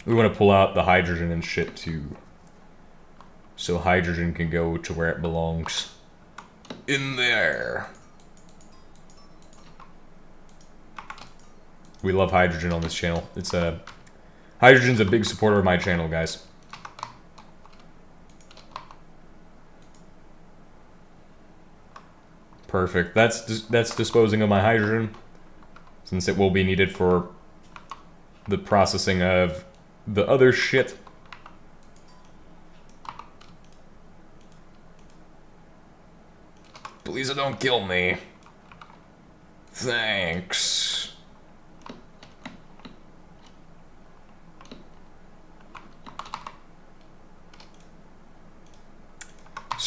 We want to pull out the hydrogen and shit too. So hydrogen can go to where it belongs. In there. We love hydrogen on this channel. Hydrogen's a big supporter of my channel, guys. Perfect. That's disposing of my hydrogen, since it will be needed for the processing of the other shit. Please don't kill me. Thanks.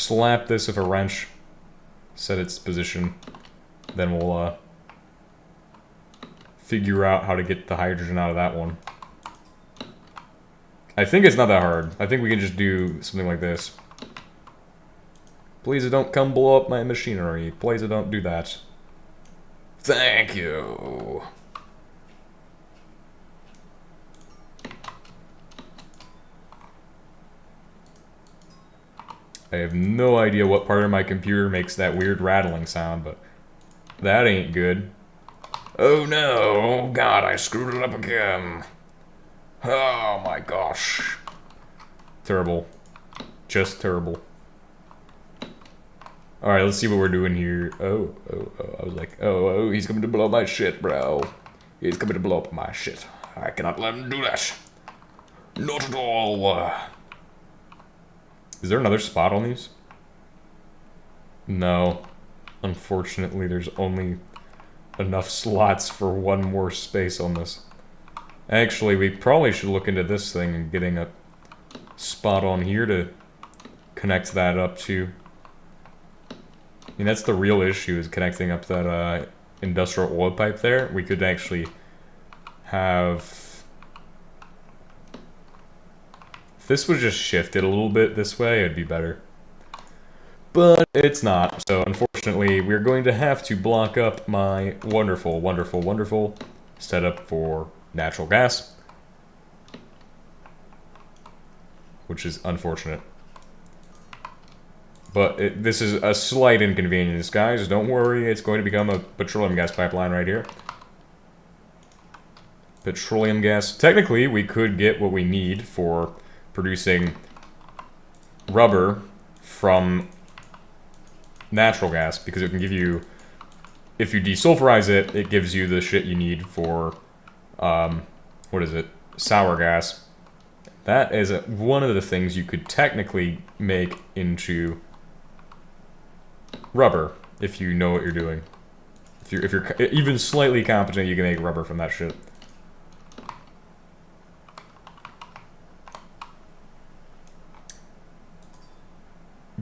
slap this with a wrench, set its position, then we'll figure out how to get the hydrogen out of that one. I think it's not that hard. I think we can just do something like this. Please don't come blow up my machinery. Please don't do that. Thank you. I have no idea what part of my computer makes that weird rattling sound, but that ain't good. Oh no, God, I screwed it up again. Oh my gosh. Terrible. Just terrible. Alright, let's see what we're doing here. Oh. I was like, oh, he's coming to blow up my shit, bro. He's coming to blow up my shit. I cannot let him do that. Not at all. Is there another spot on these? No. Unfortunately, there's only enough slots for one more space on this. Actually, we probably should look into this thing and getting a spot on here to connect that up to. I mean, that's the real issue, is connecting up that industrial oil pipe there. We could actually have... If this was just shifted a little bit this way, it'd be better. But it's not, so unfortunately, we're going to have to block up my wonderful, wonderful, wonderful setup for natural gas. Which is unfortunate. But this is a slight inconvenience, guys. Don't worry, it's going to become a petroleum gas pipeline right here. Petroleum gas. Technically, we could get what we need for producing rubber from natural gas, because it can give you, if you desulfurize it, it gives you the shit you need for, what is it? Sour gas. That is one of the things you could technically make into rubber, if you know what you're doing. If you're even slightly competent, you can make rubber from that shit.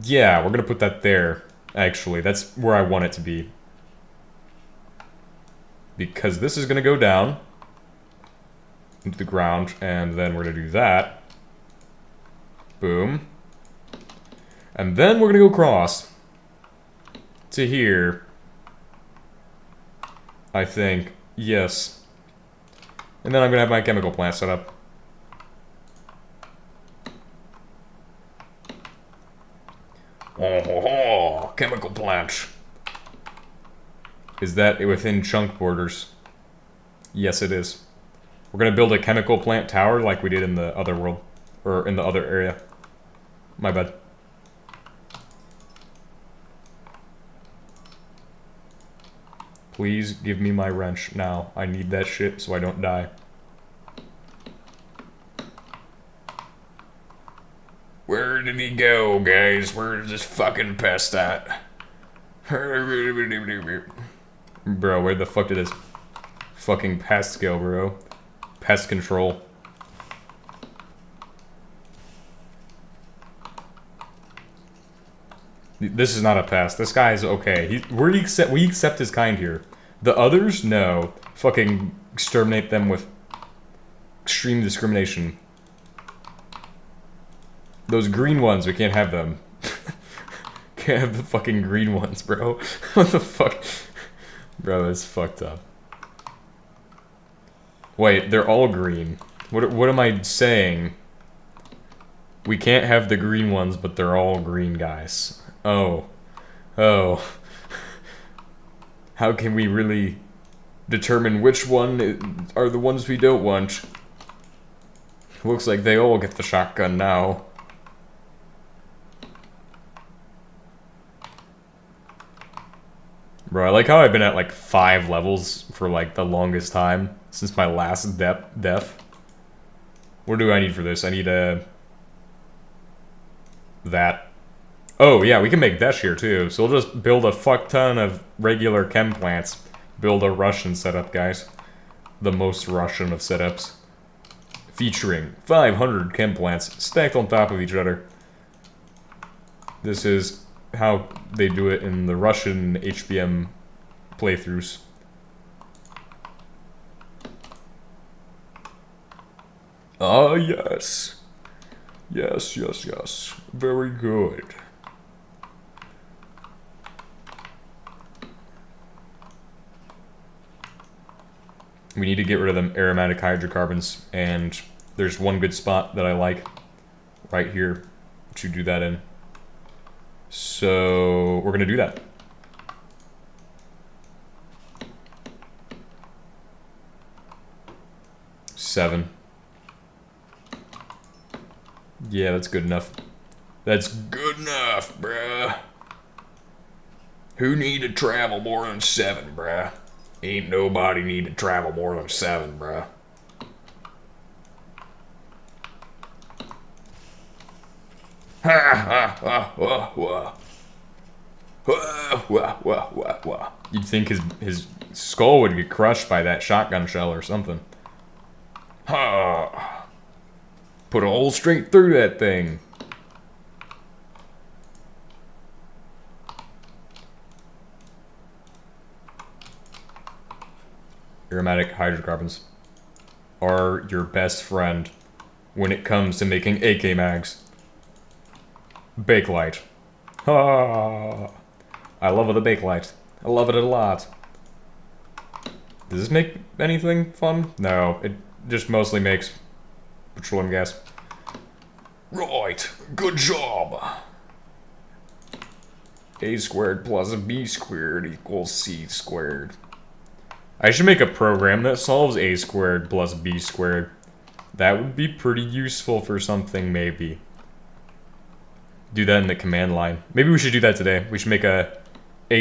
Yeah, we're gonna put that there, actually. That's where I want it to be. Because this is gonna go down into the ground, and then we're gonna do that. Boom. And then we're gonna go across to here. I think. Yes. And then I'm gonna have my chemical plant set up. Oh, chemical plant. Is that within chunk borders? Yes, it is. We're gonna build a chemical plant tower like we did in the other world. Or in the other area. My bad. Please give me my wrench now. I need that shit so I don't die. Where did he go, guys? Where is this fucking pest at? Bro, where the fuck did this fucking pest go, bro? Pest control. This is not a pest. This guy's okay. We accept his kind here. The others, no. Fucking exterminate them with extreme discrimination. Those green ones, we can't have them. Can't have the fucking green ones, bro. What the fuck? Bro, that's fucked up. Wait, they're all green. What am I saying? We can't have the green ones, but they're all green, guys. Oh. Oh. How can we really determine which one are the ones we don't want? Looks like they all get the shotgun now. Bro, I like how I've been at like 5 levels for like the longest time since my last death. What do I need for this? I need that. Oh yeah, we can make Desh here too. So we'll just build a fuck ton of regular chem plants. Build a Russian setup, guys. The most Russian of setups. Featuring 500 chem plants stacked on top of each other. This is how they do it in the Russian HBM playthroughs. Ah, yes. Yes, yes, yes. Very good. We need to get rid of them aromatic hydrocarbons, and there's one good spot that I like right here to do that in. So we're gonna do that. Seven. Yeah, that's good enough. That's good enough, bruh. Who need to travel more than 7, bruh? Ain't nobody need to travel more than 7, bruh. Ha ha ha ha ha. You'd think his skull would get crushed by that shotgun shell or something. Ha! Put a hole straight through that thing. Aromatic hydrocarbons are your best friend when it comes to making AK mags. Bakelite. Ah, I love the bakelite. I love it a lot. Does this make anything fun? No, it just mostly makes petroleum gas. Right, good job. A squared plus B squared equals C squared. I should make a program that solves A squared plus B squared. That would be pretty useful for something, maybe. Do that in the command line. Maybe we should do that today. We should make a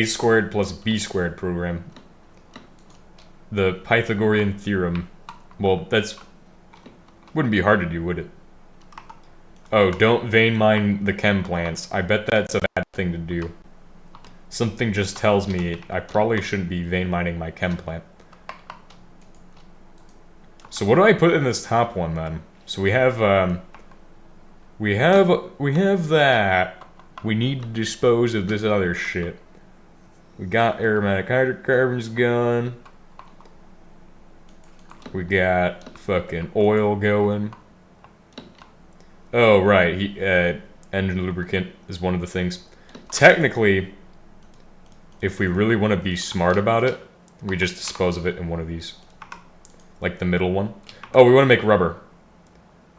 squared plus B squared program. The Pythagorean theorem. Well, that's... wouldn't be hard to do, would it? Oh, don't vein mine the chem plants. I bet that's a bad thing to do. Something just tells me I probably shouldn't be vein mining my chem plant. So what do I put in this top one then? So we have that. We need to dispose of this other shit. We got aromatic hydrocarbons going. We got fucking oil going. Oh right, engine lubricant is one of the things. Technically, if we really want to be smart about it, we just dispose of it in one of these. Like the middle one. Oh, we want to make rubber.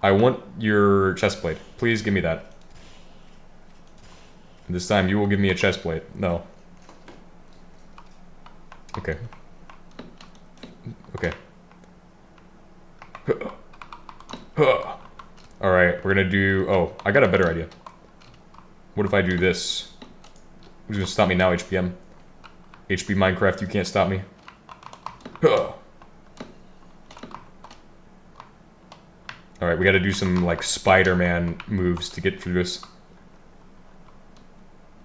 I want your chest plate. Please give me that. This time you will give me a chest plate. No. Okay. Okay. Alright, we're gonna do... Oh, I got a better idea. What if I do this? Who's gonna stop me now, HBM? HB Minecraft, you can't stop me. Alright, we gotta do some, like, Spider-Man moves to get through this.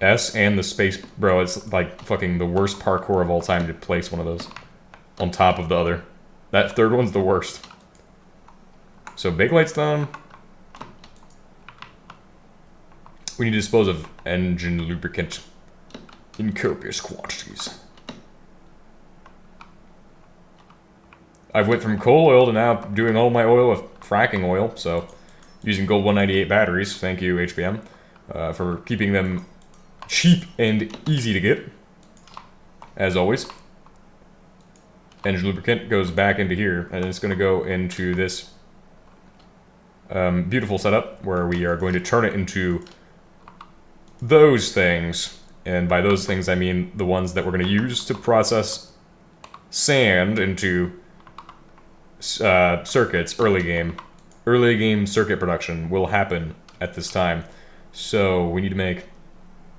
S and the space... Bro, it's, like, fucking the worst parkour of all time to place one of those. On top of the other. That third one's the worst. So, Bakelite's done. We need to dispose of engine lubricant in copious quantities. I've went from coal oil to now doing all my oil with fracking oil, so using gold 198 batteries. Thank you, HBM, for keeping them cheap and easy to get. As always. Engine lubricant goes back into here, and it's going to go into this beautiful setup where we are going to turn it into those things. And by those things, I mean the ones that we're going to use to process sand into circuits early game. Early game circuit production will happen at this time. So we need to make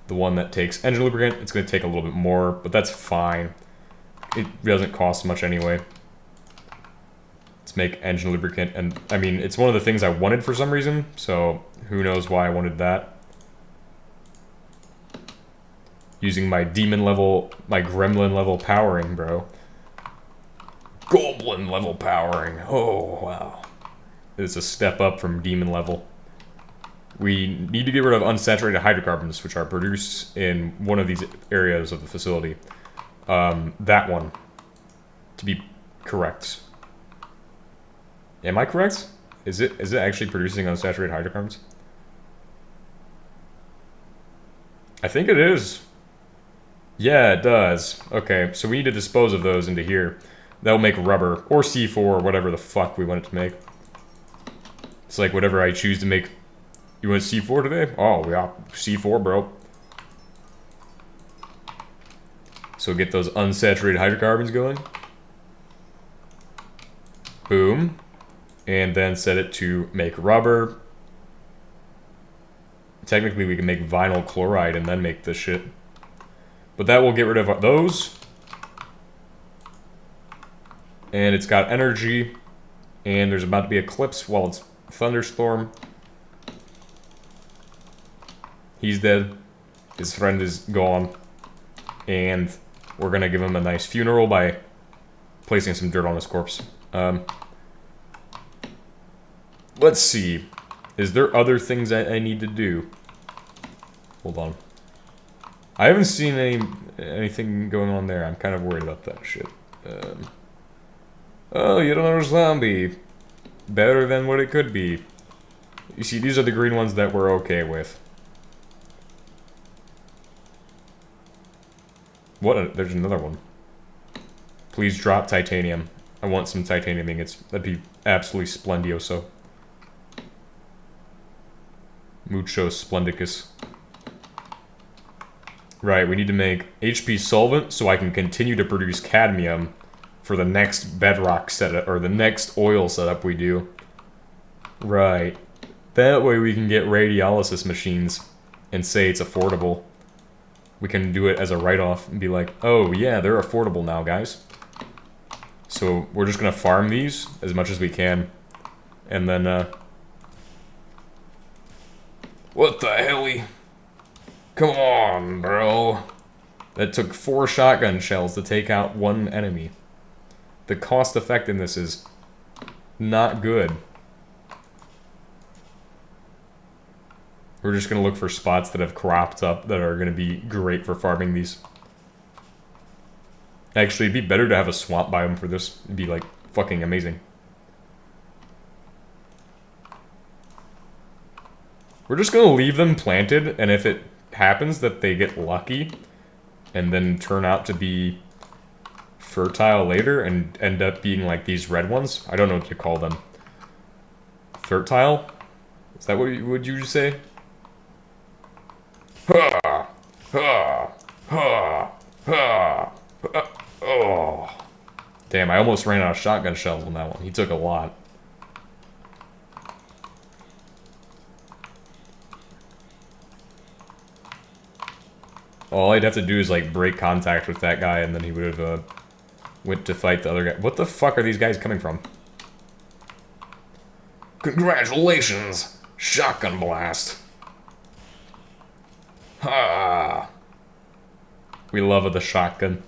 the one that takes engine lubricant. It's going to take a little bit more, but that's fine. It doesn't cost much anyway. Let's make engine lubricant, and I mean, it's one of the things I wanted for some reason, so who knows why I wanted that. Using my demon level, my gremlin level powering, bro. Goblin level powering. Oh, wow. It's a step up from demon level. We need to get rid of unsaturated hydrocarbons, which are produced in one of these areas of the facility. That one, to be correct. Am I correct? Is it actually producing unsaturated hydrocarbons? I think it is. Yeah, it does. Okay, so we need to dispose of those into here. That'll make rubber, or C4, or whatever the fuck we want it to make. It's like whatever I choose to make. You want C4 today? Oh, yeah, C4, bro. So get those unsaturated hydrocarbons going. Boom. And then set it to make rubber. Technically, we can make vinyl chloride and then make this shit. But that will get rid of those. And it's got energy. And there's about to be an eclipse while it's thunderstorm. He's dead. His friend is gone. And we're gonna give him a nice funeral by placing some dirt on his corpse. Let's see. Is there other things I need to do? Hold on. I haven't seen anything going on there. I'm kind of worried about that shit. Oh, yet another zombie. Better than what it could be. You see, these are the green ones that we're okay with. There's another one. Please drop titanium. I want some titanium ingots. That'd be absolutely splendioso. Mucho splendicus. Right, we need to make HP solvent so I can continue to produce cadmium for the next bedrock setup, or the next oil setup we do. Right. That way we can get radiolysis machines and say it's affordable. We can do it as a write-off and be like, oh yeah, they're affordable now, guys. So we're just gonna farm these as much as we can. And then, what the helly? Come on, bro. That took 4 shotgun shells to take out 1 enemy. The cost effectiveness is not good. We're just gonna look for spots that have cropped up that are gonna be great for farming these. Actually, it'd be better to have a swamp biome for this. It'd be like fucking amazing. We're just gonna leave them planted, and if it happens that they get lucky and then turn out to be fertile later and end up being like these red ones, I don't know what to call them. Fertile? Is that what would you say? Ha! Ha! Ha! Ha! Oh. Damn, I almost ran out of shotgun shells on that one. He took a lot. All I'd have to do is like break contact with that guy and then he would have went to fight the other guy. What the fuck are these guys coming from? Congratulations! Shotgun blast! Ha! We love the shotgun.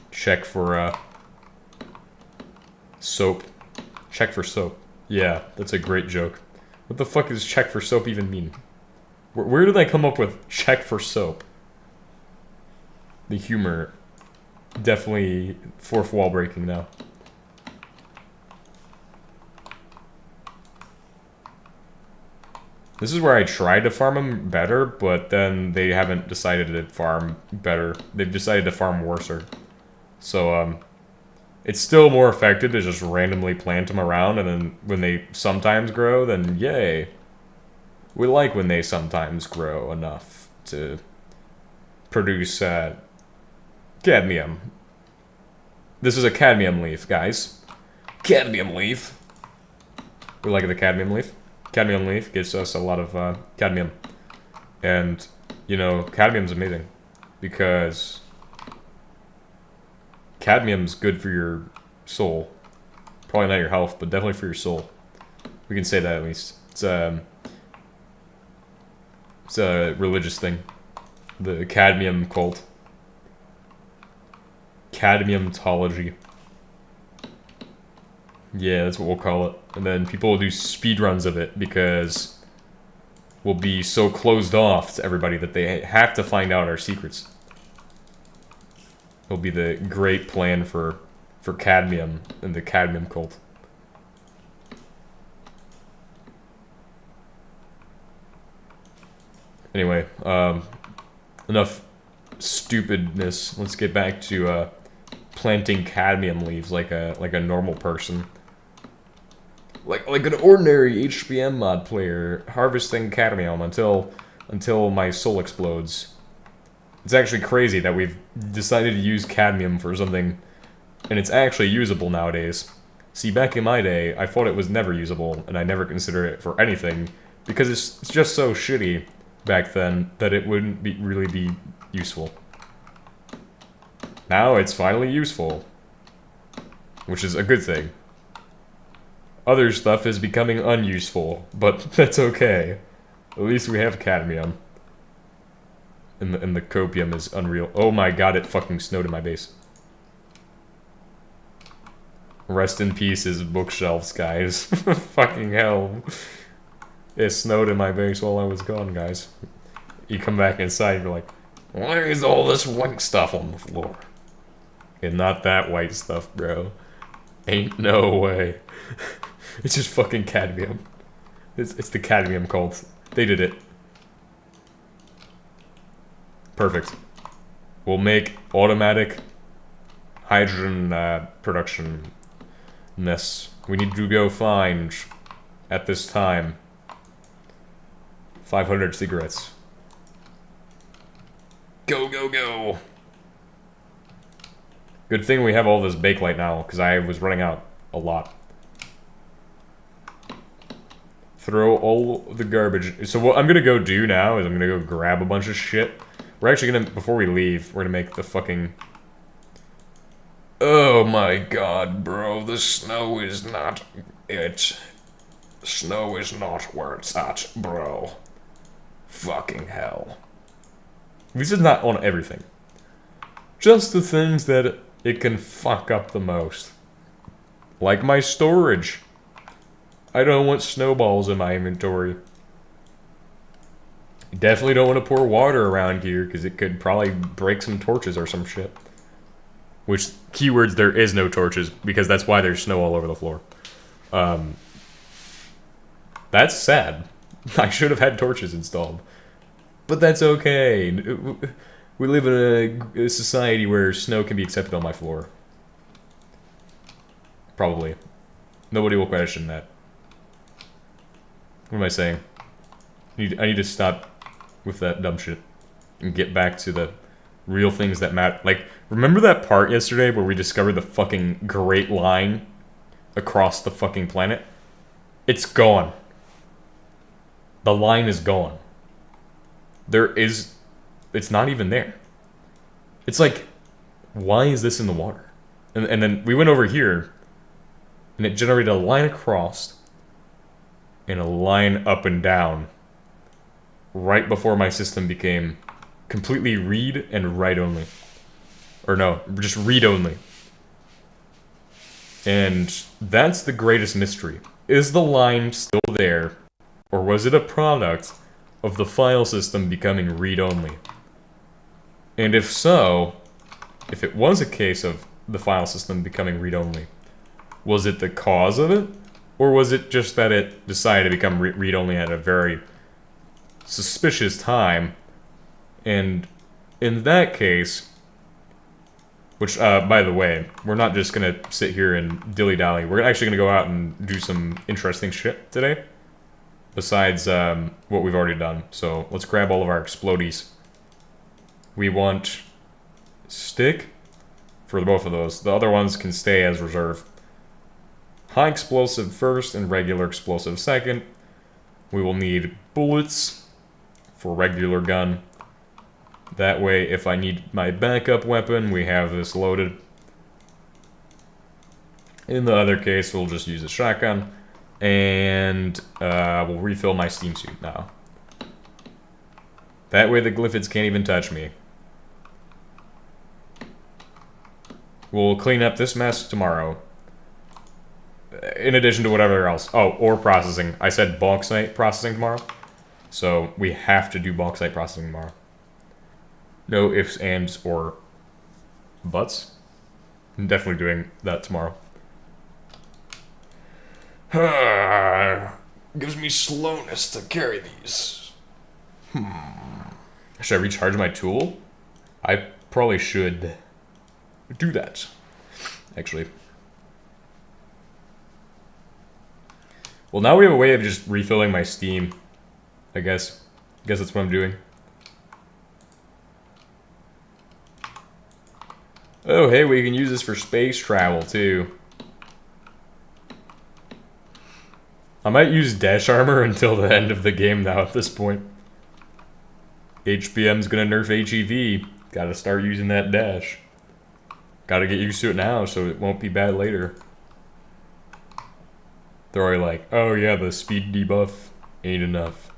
Check for soap. Check for soap. Yeah, that's a great joke. What the fuck does check for soap even mean? Where did I come up with check for soap? The humor. Definitely fourth wall breaking now. This is where I tried to farm them better, but then they haven't decided to farm better. They've decided to farm worser. So, it's still more effective to just randomly plant them around, and then when they sometimes grow, then yay. We like when they sometimes grow enough to produce cadmium. This is a cadmium leaf, guys. Cadmium leaf. We like the cadmium leaf. Cadmium leaf gives us a lot of cadmium. And, you know, cadmium's amazing. Because cadmium's good for your soul. Probably not your health, but definitely for your soul. We can say that at least. It's a religious thing. The cadmium cult. Cadmiumtology. Yeah, that's what we'll call it. And then people will do speedruns of it because we'll be so closed off to everybody that they have to find out our secrets. It'll be the great plan for cadmium and the cadmium cult. Anyway, enough stupidness. Let's get back to planting cadmium leaves like a normal person. Like an ordinary HBM mod player harvesting cadmium until my soul explodes. It's actually crazy that we've decided to use cadmium for something, and it's actually usable nowadays. See, back in my day, I thought it was never usable, and I never considered it for anything, because it's just so shitty back then that it wouldn't really be useful. Now it's finally useful, which is a good thing. Other stuff is becoming unuseful, but that's okay. At least we have cadmium. And the copium is unreal. Oh my god, it fucking snowed in my base. Rest in peace his bookshelves, guys. Fucking hell. It snowed in my base while I was gone, guys. You come back inside, you're like, why is all this white stuff on the floor? And not that white stuff, bro. Ain't no way. It's just fucking cadmium. It's the cadmium cult. They did it. Perfect. We'll make automatic hydrogen production. We need to go find, at this time, 500 cigarettes. Go, go, go! Good thing we have all this bakelite now, because I was running out a lot. Throw all the garbage. So what I'm gonna go do now is I'm gonna go grab a bunch of shit. We're actually gonna, before we leave, we're gonna make the fucking... Oh my god, bro, the snow is not it. Snow is not where it's at, bro. Fucking hell. This is not on everything. Just the things that it can fuck up the most. Like my storage. I don't want snowballs in my inventory. Definitely don't want to pour water around here, because it could probably break some torches or some shit. Which, keywords, there is no torches, because that's why there's snow all over the floor. That's sad. I should have had torches installed. But that's okay. We live in a society where snow can be accepted on my floor. Probably. Nobody will question that. What am I saying? I need to stop with that dumb shit and get back to the real things that matter. Like, remember that part yesterday where we discovered the fucking Great Line across the fucking planet? It's gone. The line is gone. It's not even there. It's like, why is this in the water? And then we went over here, and it generated a line across and a line up and down right before my system became completely read and write only. Or no, just read only. And that's the greatest mystery. Is the line still there, or was it a product of the file system becoming read-only? And if so, if it was a case of the file system becoming read-only, was it the cause of it? Or was it just that it decided to become read-only at a very suspicious time? And in that case, which, by the way, we're not just gonna sit here and dilly-dally. We're actually gonna go out and do some interesting shit today. Besides what we've already done. So let's grab all of our explodies. We want stick for both of those. The other ones can stay as reserve. High explosive first and regular explosive second. We will need bullets for regular gun. That way, if I need my backup weapon, we have this loaded. In the other case, we'll just use a shotgun. And we'll refill my steam suit now. That way the glyphids can't even touch me. We'll clean up this mess tomorrow. in addition to whatever else. Oh, ore processing. I said bauxite processing tomorrow. So we have to do bauxite processing tomorrow. No ifs, ands, or buts. I'm definitely doing that tomorrow. Gives me slowness to carry these. Should I recharge my tool? I probably should do that, actually. Well, now we have a way of just refilling my steam, I guess. I guess that's what I'm doing. Oh, hey, we can use this for space travel, too. I might use dash armor until the end of the game now at this point. HBM's gonna nerf HEV. Gotta start using that dash. Gotta get used to it now so it won't be bad later. They're already like, oh yeah, the speed debuff ain't enough.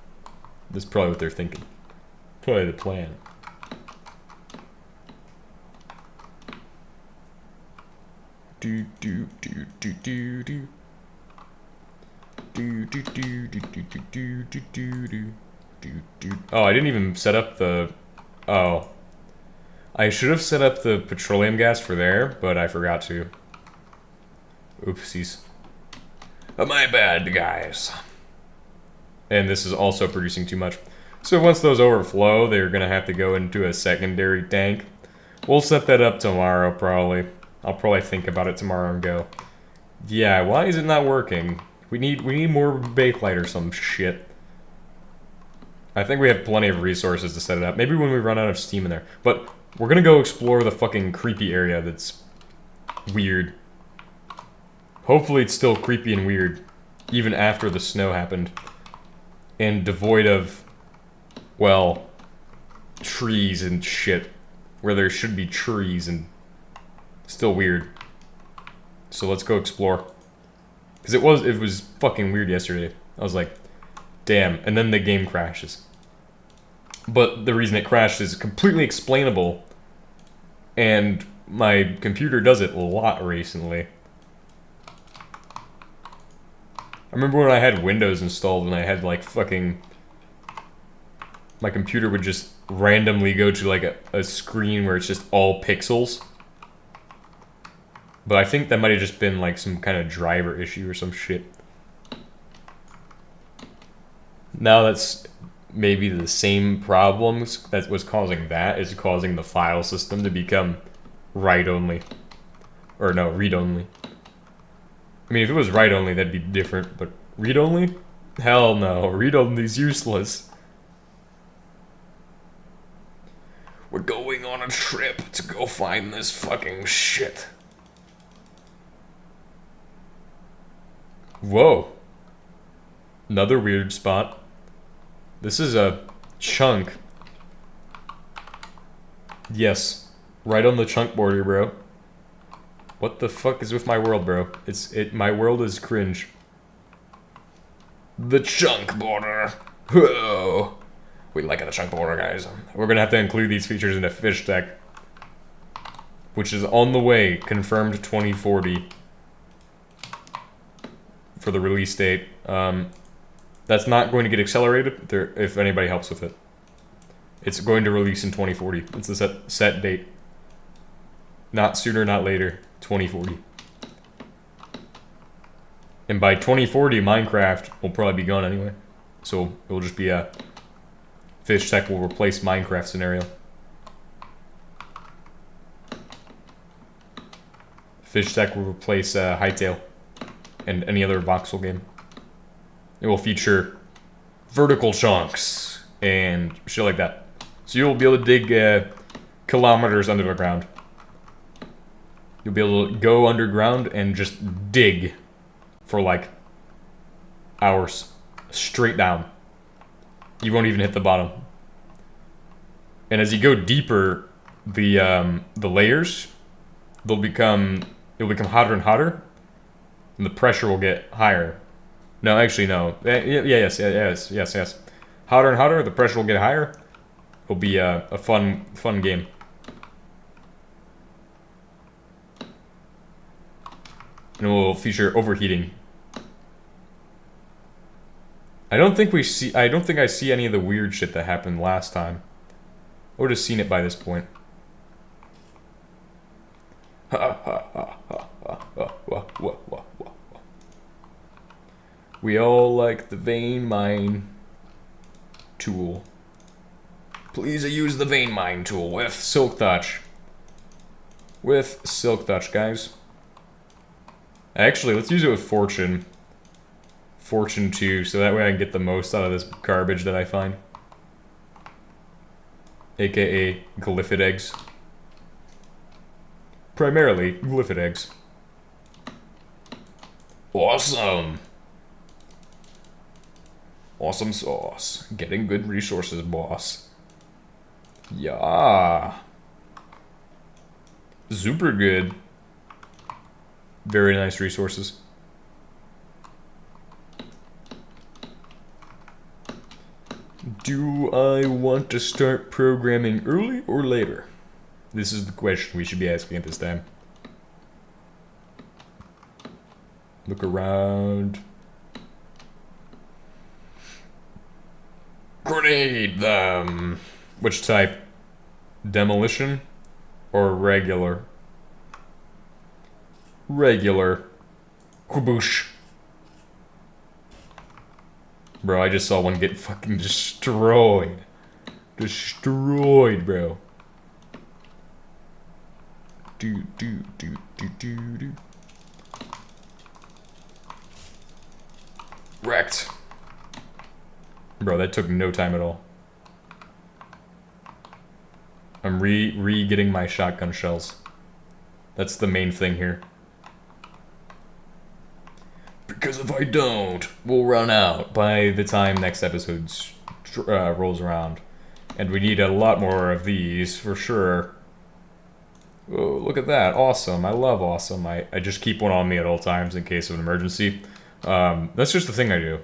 That's probably what they're thinking. Probably the plan. Do do do do do do. Do do do do do do do do do do do. Oh, I didn't even set up the. Oh, I should have set up the petroleum gas for there, but I forgot to. Oopsies. My bad, guys. And this is also producing too much. So once those overflow, they're gonna have to go into a secondary tank. We'll set that up tomorrow, probably. I'll probably think about it tomorrow and go, yeah, why is it not working? We need more bakelite or some shit. I think we have plenty of resources to set it up. Maybe when we run out of steam in there. But we're gonna go explore the fucking creepy area that's weird. Hopefully it's still creepy and weird, even after the snow happened. And devoid of, well, trees and shit. Where there should be trees and still weird. So let's go explore. Because it was fucking weird yesterday. I was like, damn. And then the game crashes. But the reason it crashed is completely explainable. And my computer does it a lot recently. I remember when I had Windows installed and I had like fucking... My computer would just randomly go to like a screen where it's just all pixels. But I think that might have just been like some kind of driver issue or some shit. Now that's maybe the same problems that was causing that is causing the file system to become write-only. Or no, read-only. I mean, if it was write-only, that'd be different, but read-only? Hell no, read-only's useless. We're going on a trip to go find this fucking shit. Whoa. Another weird spot. This is a chunk. Yes. Right on the chunk border, bro. What the fuck is with my world, bro? My world is cringe. The chunk border. Whoa. We like the chunk border, guys. We're gonna have to include these features into fish tech. Which is on the way. Confirmed 2040. For the release date. That's not going to get accelerated if anybody helps with it. It's going to release in 2040. It's the set date. Not sooner, not later. 2040. And by 2040, Minecraft will probably be gone anyway. So it will just be a fish tech will replace Minecraft scenario. Fish tech will replace Hytale and any other voxel game. It will feature vertical chunks and shit like that. So you'll be able to dig kilometers under the ground. You'll be able to go underground and just dig for like hours straight down. You won't even hit the bottom. And as you go deeper, the layers it'll become hotter and hotter, and the pressure will get higher. No, actually no. Yes. Hotter and hotter, the pressure will get higher. It'll be a fun game. And we'll feature overheating. I don't think I see any of the weird shit that happened last time. I would have seen it by this point. We all like the vein mine tool. Please use the vein mine tool with Silk Touch. With Silk Touch, guys. Actually, let's use it with Fortune. Fortune 2, so that way I can get the most out of this garbage that I find. AKA Glyphid eggs. Primarily, Glyphid eggs. Awesome! Awesome sauce. Getting good resources, boss. Yeah. Super good. Very nice resources. Do I want to start programming early or later? This is the question we should be asking at this time. Look around. Grenade them! Which type? Demolition or regular? Regular. Whoosh. Bro, I just saw one get fucking destroyed. Destroyed, bro. Do. Wrecked. Bro, that took no time at all. I'm re-getting my shotgun shells. That's the main thing here. Because if I don't, we'll run out by the time next episode rolls around. And we need a lot more of these, for sure. Oh, look at that. Awesome. I love awesome. I just keep one on me at all times in case of an emergency. That's just the thing I do.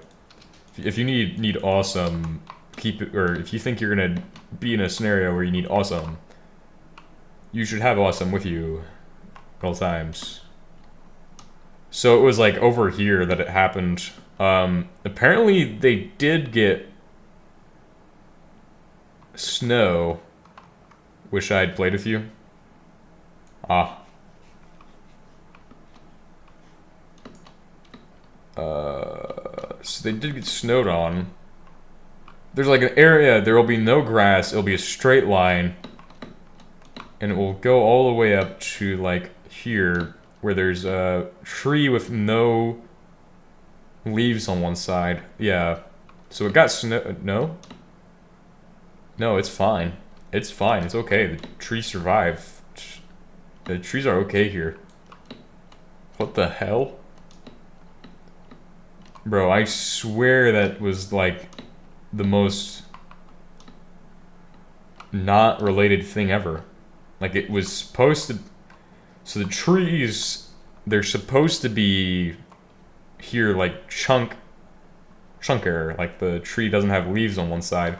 If you need awesome, keep it, or if you think you're gonna be in a scenario where you need awesome, you should have awesome with you at all times. So it was like over here that it happened. Apparently they did get snow. Wish I had played with you. Ah. So they did get snowed on. There's like an area, there will be no grass, it'll be a straight line. And it will go all the way up to like here, where there's a tree with no leaves on one side. Yeah. So it got snow. No? No, it's fine. It's fine. It's okay. The trees survive. The trees are okay here. What the hell? Bro, I swear that was like the most not related thing ever. Like it was supposed to... So the trees, they're supposed to be here like chunkier. Like the tree doesn't have leaves on one side.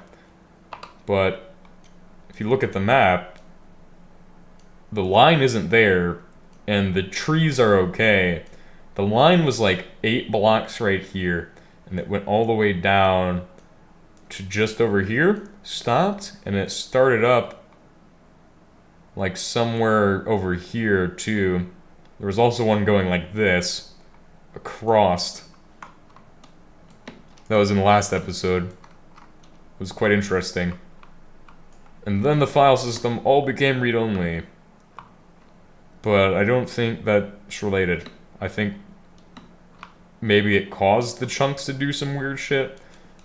But if you look at the map, the line isn't there and the trees are okay. The line was like 8 blocks right here, and it went all the way down to just over here, stopped, and it started up like somewhere over here too. There was also one going like this, across. That was in the last episode. It was quite interesting. And then the file system all became read-only. But I don't think that's related. I think maybe it caused the chunks to do some weird shit,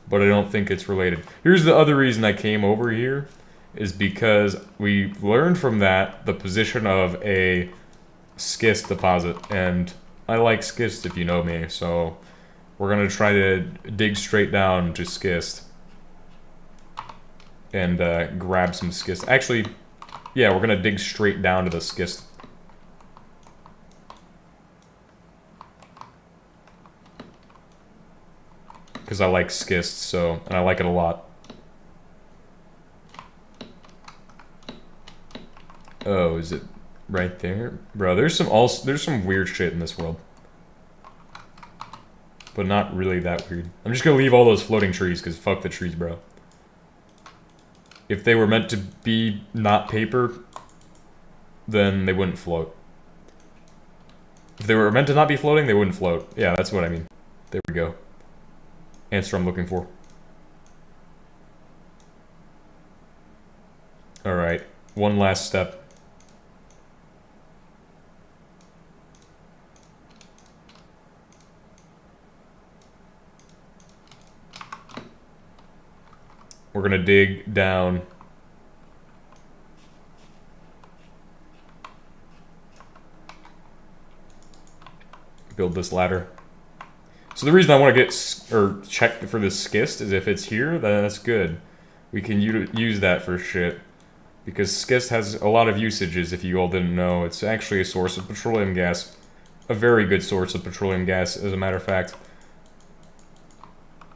but I don't think it's related. Here's the other reason I came over here, is because we learned from that the position of a schist deposit, and I like schist if you know me, so we're gonna try to dig straight down to schist and grab some schist. Actually, yeah, we're gonna dig straight down to the schist. Because I like schist, so, and I like it a lot. Oh, is it right there? Bro, there's some weird shit in this world. but not really that weird. I'm just gonna leave all those floating trees, because fuck the trees, bro. If they were meant to be not paper, then they wouldn't float. If they were meant to not be floating, they wouldn't float. Yeah, that's what I mean. There we go. Answer I'm looking for. Alright, one last step. We're gonna dig down. Build this ladder. So the reason I want to get, check for this schist is if it's here, then that's good. We can use that for shit. Because schist has a lot of usages, if you all didn't know. It's actually a source of petroleum gas. A very good source of petroleum gas, as a matter of fact.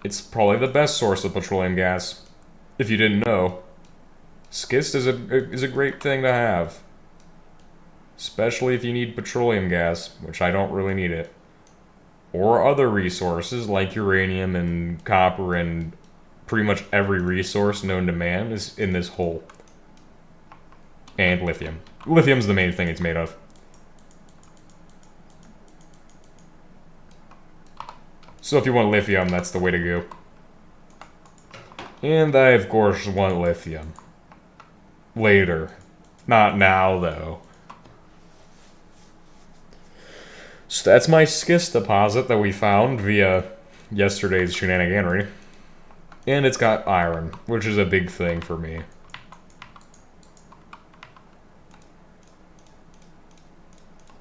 It's probably the best source of petroleum gas. If you didn't know. Schist is a great thing to have. Especially if you need petroleum gas, which I don't really need it. Or other resources like uranium and copper and pretty much every resource known to man is in this hole. And lithium. Lithium's the main thing it's made of. So if you want lithium, that's the way to go. And I, of course, want lithium. Later. Not now, though. So that's my schist deposit that we found via yesterday's shenaniganery. And it's got iron, which is a big thing for me.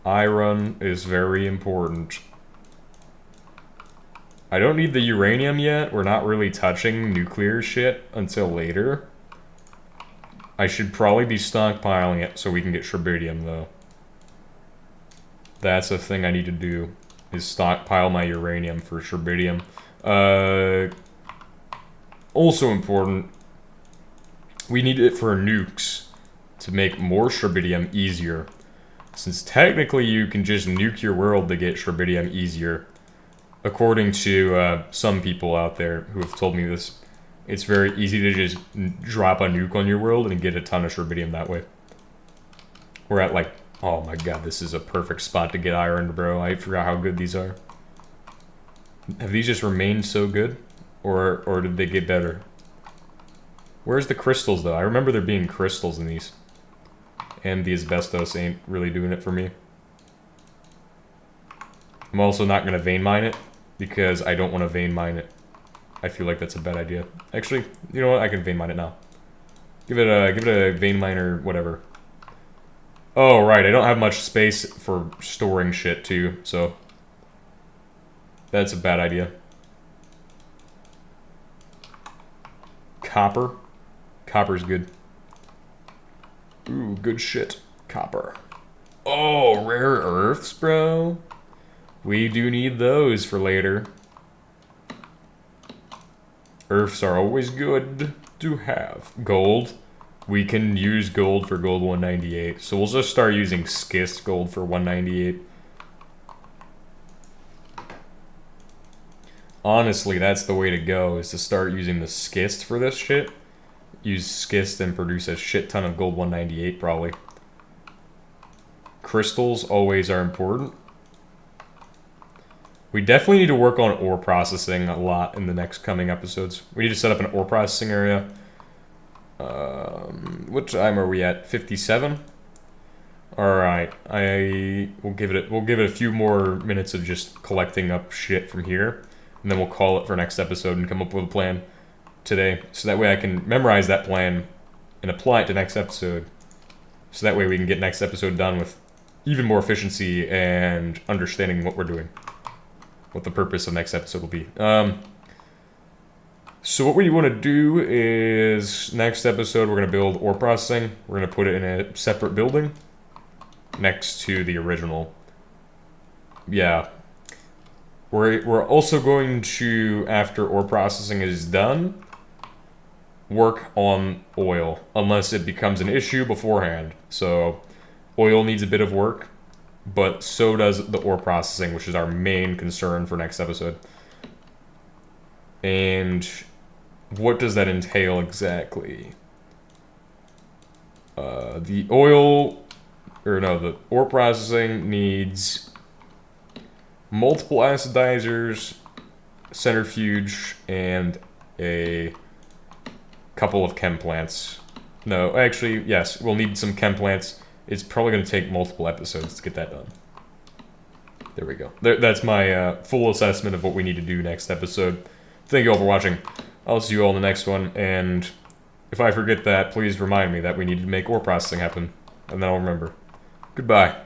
Iron is very important. I don't need the uranium yet. We're not really touching nuclear shit until later. I should probably be stockpiling it so we can get tritium, though. That's a thing I need to do, is stockpile my uranium for tritium. Also important, we need it for nukes to make more tritium easier. Since technically you can just nuke your world to get tritium easier. According to some people out there who have told me this, it's very easy to just drop a nuke on your world and get a ton of tritium that way. We're at like, oh my god, this is a perfect spot to get iron, bro. I forgot how good these are. Have these just remained so good? Or did they get better? Where's the crystals, though? I remember there being crystals in these. And the asbestos ain't really doing it for me. I'm also not going to vein mine it, because I don't want to vein mine it. I feel like that's a bad idea. Actually, you know what? I can vein mine it now. Give it a vein miner, whatever. Oh, right. I don't have much space for storing shit, too, so... That's a bad idea. Copper. Copper's good. Ooh, good shit. Copper. Oh, rare earths, bro. We do need those for later. Earths are always good to have. Gold. We can use gold for gold 198. So we'll just start using schist gold for 198. Honestly, that's the way to go, is to start using the schist for this shit. Use schist and produce a shit ton of gold 198, probably. Crystals always are important. We definitely need to work on ore processing a lot in the next coming episodes. We need to set up an ore processing area. What time are we at? 57? Alright, we'll give it a few more minutes of just collecting up shit from here. And then we'll call it for next episode and come up with a plan today. So that way I can memorize that plan and apply it to next episode. So that way we can get next episode done with even more efficiency and understanding what we're doing. What the purpose of next episode will be. So what we want to do is, next episode we're going to build ore processing. We're going to put it in a separate building next to the original. Yeah. We're also going to, after ore processing is done, work on oil, unless it becomes an issue beforehand. So, oil needs a bit of work, but so does the ore processing, which is our main concern for next episode. And what does that entail exactly? The ore processing needs multiple acidizers, centrifuge, and a couple of chem plants. No, actually, yes, we'll need some chem plants. It's probably going to take multiple episodes to get that done. There we go. That's my full assessment of what we need to do next episode. Thank you all for watching. I'll see you all in the next one, and if I forget that, please remind me that we need to make ore processing happen, and then I'll remember. Goodbye.